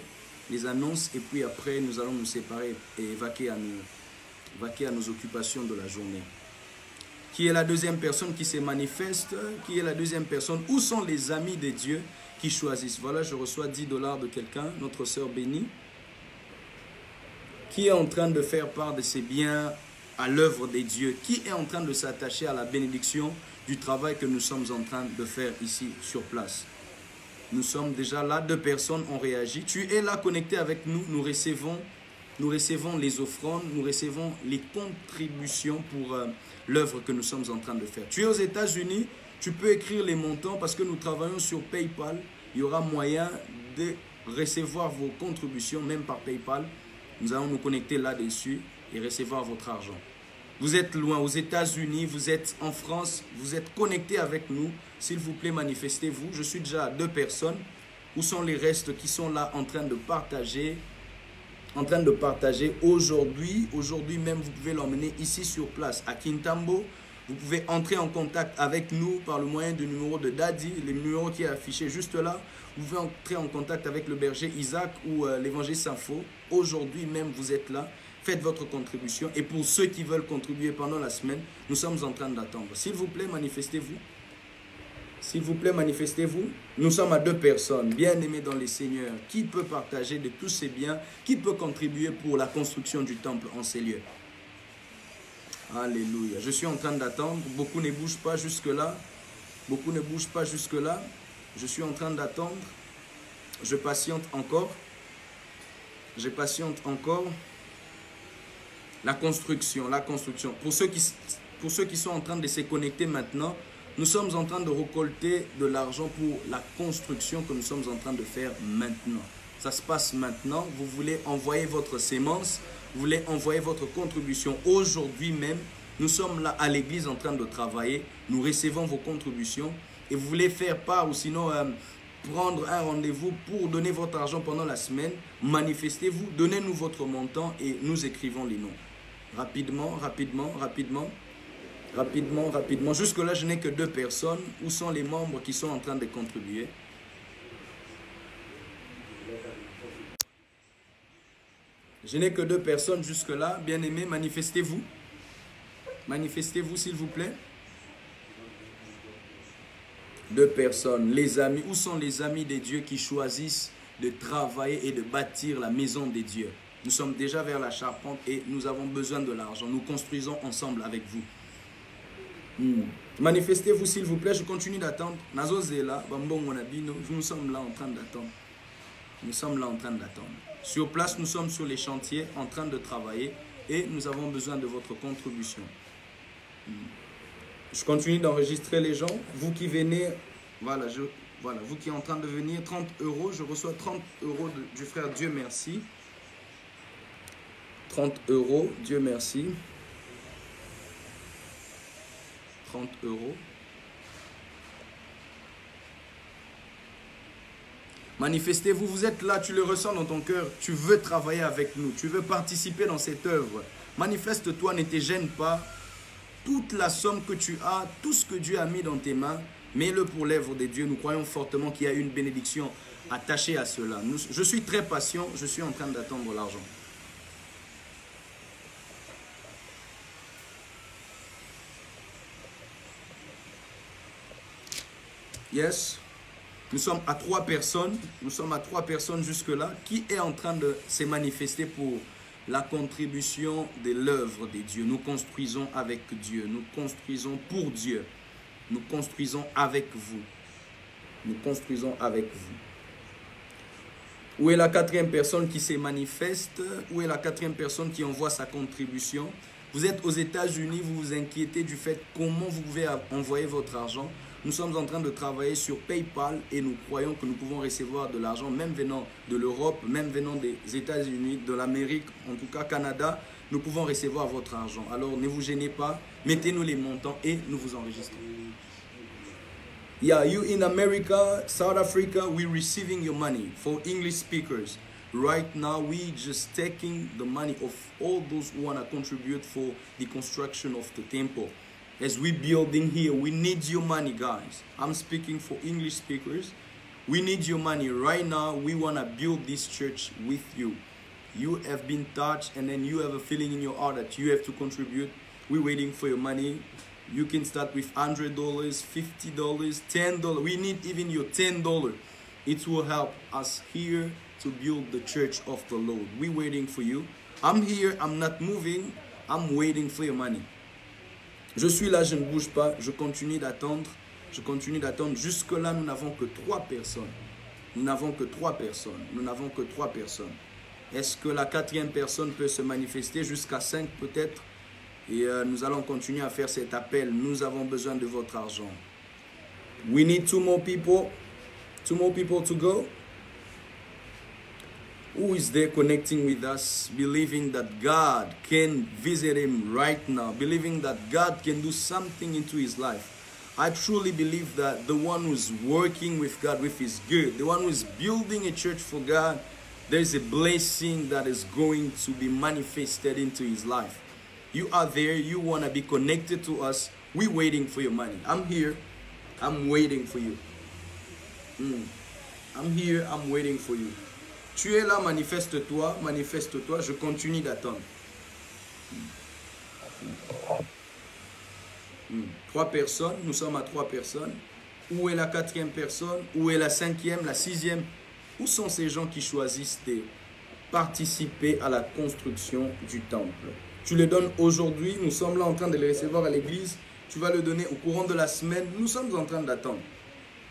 les annonces et puis après, nous allons nous séparer et évacuer vaquer à nos occupations de la journée. Qui est la deuxième personne qui se manifeste? Qui est la deuxième personne? Où sont les amis de Dieu qui choisissent? Voilà, je reçois 10 $ de quelqu'un, notre sœur bénie, qui est en train de faire part de ses biens à l'œuvre des dieux, qui est en train de s'attacher à la bénédiction du travail que nous sommes en train de faire ici sur place. Nous sommes déjà là, 2 personnes ont réagi. Tu es là connecté avec nous, nous recevons les offrandes, nous recevons les contributions pour l'œuvre que nous sommes en train de faire. Tu es aux États-Unis, tu peux écrire les montants parce que nous travaillons sur PayPal. Il y aura moyen de recevoir vos contributions, même par PayPal. Nous allons nous connecter là-dessus et recevoir votre argent. Vous êtes loin, aux États-Unis, vous êtes en France, vous êtes connectés avec nous. S'il vous plaît, manifestez-vous. Je suis déjà à 2 personnes. Où sont les restes qui sont là en train de partager? Aujourd'hui même, vous pouvez l'emmener ici sur place à Kintambo. Vous pouvez entrer en contact avec nous par le moyen du numéro de Daddy, le numéro qui est affiché juste là. Vous pouvez entrer en contact avec le berger Isaac ou l'évangéliste Info. Aujourd'hui même, vous êtes là. Faites votre contribution. Et pour ceux qui veulent contribuer pendant la semaine, nous sommes en train d'attendre. S'il vous plaît, manifestez-vous. S'il vous plaît, manifestez-vous. Nous sommes à 2 personnes, bien-aimées dans les seigneurs. Qui peut partager de tous ces biens? Qui peut contribuer pour la construction du temple en ces lieux? Alléluia. Je suis en train d'attendre. Beaucoup ne bougent pas jusque-là. Beaucoup ne bougent pas jusque-là. Je suis en train d'attendre. Je patiente encore. Je patiente encore. La construction. Pour ceux qui sont en train de se connecter maintenant, nous sommes en train de récolter de l'argent pour la construction que nous sommes en train de faire maintenant. Ça se passe maintenant. Vous voulez envoyer votre sémence, vous voulez envoyer votre contribution aujourd'hui même. Nous sommes là à l'église en train de travailler. Nous recevons vos contributions et vous voulez faire part ou sinon prendre un rendez-vous pour donner votre argent pendant la semaine. Manifestez-vous, donnez-nous votre montant et nous écrivons les noms. Rapidement. Jusque-là, je n'ai que 2 personnes. Où sont les membres qui sont en train de contribuer? Je n'ai que 2 personnes jusque-là. Bien-aimés, manifestez-vous. Manifestez-vous, s'il vous plaît. 2 personnes. Les amis. Où sont les amis des dieux qui choisissent de travailler et de bâtir la maison des dieux? Nous sommes déjà vers la charpente et nous avons besoin de l'argent. Nous construisons ensemble avec vous. Manifestez-vous s'il vous plaît. Je continue d'attendre. Nous sommes là en train d'attendre. Nous sommes là en train d'attendre. Sur place, nous sommes sur les chantiers en train de travailler et nous avons besoin de votre contribution. Je continue d'enregistrer les gens. Vous qui venez, voilà, vous qui êtes en train de venir, 30 €. Je reçois 30 € du frère Dieu merci. 30 €, Dieu merci. 30 €. Manifestez-vous, vous êtes là, tu le ressens dans ton cœur, tu veux travailler avec nous, tu veux participer dans cette œuvre. Manifeste-toi, ne te gêne pas. Toute la somme que tu as, tout ce que Dieu a mis dans tes mains, mets-le pour l'œuvre de Dieu. Nous croyons fortement qu'il y a une bénédiction attachée à cela. Je suis très patient, je suis en train d'attendre l'argent. Yes. Nous sommes à 3 personnes. Nous sommes à 3 personnes jusque-là. Qui est en train de se manifester pour la contribution de l'œuvre de Dieu? Nous construisons avec Dieu. Nous construisons pour Dieu. Nous construisons avec vous. Nous construisons avec vous. Où est la 4e personne qui se manifeste? Où est la 4e personne qui envoie sa contribution? Vous êtes aux États-Unis, vous vous inquiétez du fait comment vous pouvez envoyer votre argent. Nous sommes en train de travailler sur PayPal et nous croyons que nous pouvons recevoir de l'argent, même venant de l'Europe, même venant des États-Unis, de l'Amérique, en tout cas Canada. Nous pouvons recevoir votre argent. Alors ne vous gênez pas, mettez-nous les montants et nous vous enregistrons. Yeah, you in America, South Africa, we're receiving your money for English speakers. Right now, we just taking the money of all those who want to contribute for the construction of the temple. As we building here, we need your money, guys. I'm speaking for English speakers. We need your money right now. We want to build this church with you. you have been touched and then you have a feeling in your heart that you have to contribute, we're waiting for your money. You can start with $100, $50, $10. We need even your $10. It will help us here to build the church of the Lord. We're waiting for you. I'm here, I'm not moving, I'm waiting for your money. Je suis là, je ne bouge pas, je continue d'attendre. Je continue d'attendre. Jusque-là, nous n'avons que 3 personnes. Nous n'avons que 3 personnes. Nous n'avons que 3 personnes. Est-ce que la 4e personne peut se manifester jusqu'à 5 peut-être? Et nous allons continuer à faire cet appel. Nous avons besoin de votre argent. We need 2 more people. 2 more people to go. Who is there connecting with us, believing that God can visit him right now, believing that God can do something into his life? I truly believe that the one who's working with God, with his good, the one who's building a church for God, there's a blessing that is going to be manifested into his life. You are there, you want to be connected to us. We're waiting for your money. I'm here, I'm waiting for you. I'm here, I'm waiting for you. Tu es là, manifeste-toi, manifeste-toi, je continue d'attendre. 3 personnes, nous sommes à 3 personnes. Où est la 4e personne? Où est la 5e, la 6e? Où sont ces gens qui choisissent de participer à la construction du temple? Tu le donnes aujourd'hui, nous sommes là en train de le recevoir à l'église. Tu vas le donner au courant de la semaine, nous sommes en train d'attendre.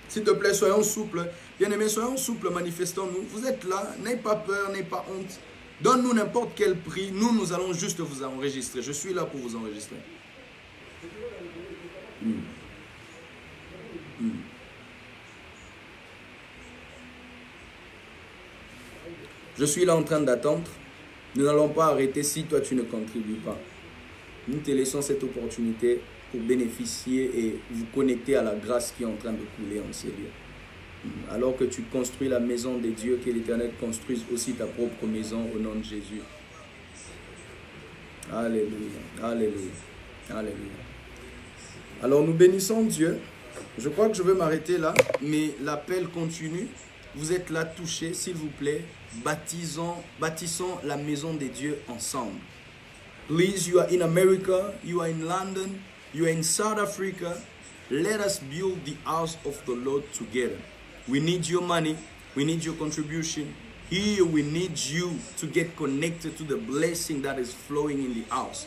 S'il te plaît, soyons souples. Bien-aimés, soyons souples, manifestons-nous. Vous êtes là, n'ayez pas peur, n'ayez pas honte. Donne-nous n'importe quel prix. Nous allons juste vous enregistrer. Je suis là pour vous enregistrer. Je suis là en train d'attendre. Nous n'allons pas arrêter si toi tu ne contribues pas. Nous te laissons cette opportunité pour bénéficier et vous connecter à la grâce qui est en train de couler en ces lieux. Alors que tu construis la maison de Dieu, que l'Éternel construise aussi ta propre maison au nom de Jésus. Alléluia, alléluia, alléluia. Alors nous bénissons Dieu. Je crois que je vais m'arrêter là, mais l'appel continue. Vous êtes là touchés, s'il vous plaît. Bâtissons la maison de Dieu ensemble. Please, you are in America, you are in London, you are in South Africa. Let us build the house of the Lord together. We need your money. We need your contribution. Here we need you to get connected to the blessing that is flowing in the house.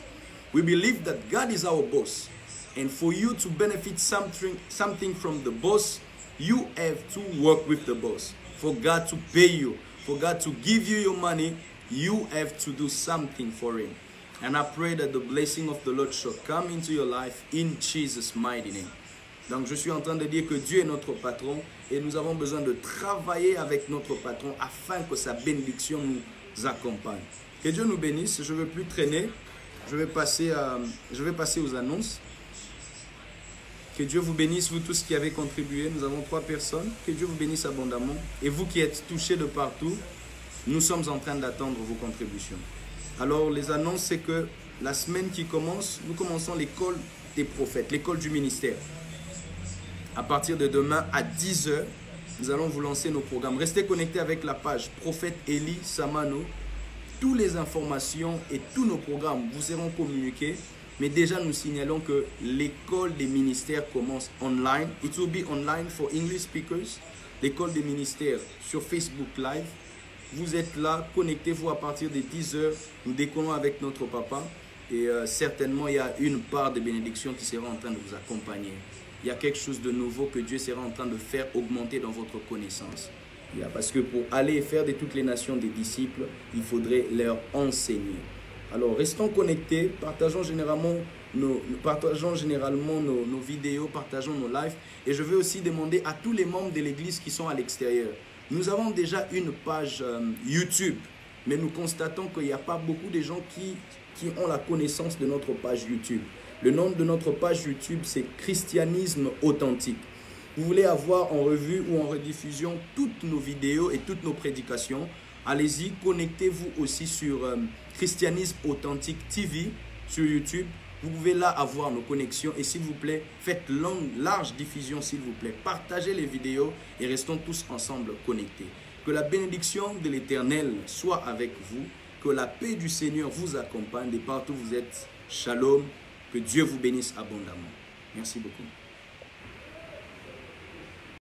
We believe that God is our boss. And for you to benefit something from the boss, you have to work with the boss. For God to pay you, for God to give you your money, you have to do something for him. And I pray that the blessing of the Lord shall come into your life in Jesus' mighty name. Donc je suis en train de dire que Dieu est notre patron et nous avons besoin de travailler avec notre patron afin que sa bénédiction nous accompagne. Que Dieu nous bénisse. Je ne veux plus traîner. Je vais passer aux annonces. Que Dieu vous bénisse, vous tous qui avez contribué. Nous avons 3 personnes. Que Dieu vous bénisse abondamment. Et vous qui êtes touchés de partout, nous sommes en train d'attendre vos contributions. Alors les annonces, c'est que la semaine qui commence, nous commençons l'école des prophètes, l'école du ministère. À partir de demain à 10 h, nous allons vous lancer nos programmes. Restez connectés avec la page Prophète Eli Samano. Toutes les informations et tous nos programmes vous seront communiqués. Mais déjà, nous signalons que l'école des ministères commence online. It will be online for English speakers. L'école des ministères sur Facebook Live. Vous êtes là, connectez-vous à partir de 10 h. Nous décollons avec notre papa. Et certainement, il y a une part de bénédiction qui sera en train de vous accompagner. Il y a quelque chose de nouveau que Dieu sera en train de faire augmenter dans votre connaissance. Parce que pour aller faire de toutes les nations des disciples, il faudrait leur enseigner. Alors, restons connectés, partageons généralement nos vidéos, partageons nos lives. Et je veux aussi demander à tous les membres de l'église qui sont à l'extérieur. Nous avons déjà une page YouTube, mais nous constatons qu'il n'y a pas beaucoup de gens qui ont la connaissance de notre page YouTube. Le nom de notre page YouTube, c'est Christianisme Authentique. Vous voulez avoir en revue ou en rediffusion toutes nos vidéos et toutes nos prédications, allez-y, connectez-vous aussi sur Christianisme Authentique TV sur YouTube. Vous pouvez là avoir nos connexions et s'il vous plaît, faites large diffusion s'il vous plaît. Partagez les vidéos et restons tous ensemble connectés. Que la bénédiction de l'Éternel soit avec vous Que la paix du Seigneur vous accompagne de partout où vous êtes. Shalom. Que Dieu vous bénisse abondamment. Merci beaucoup.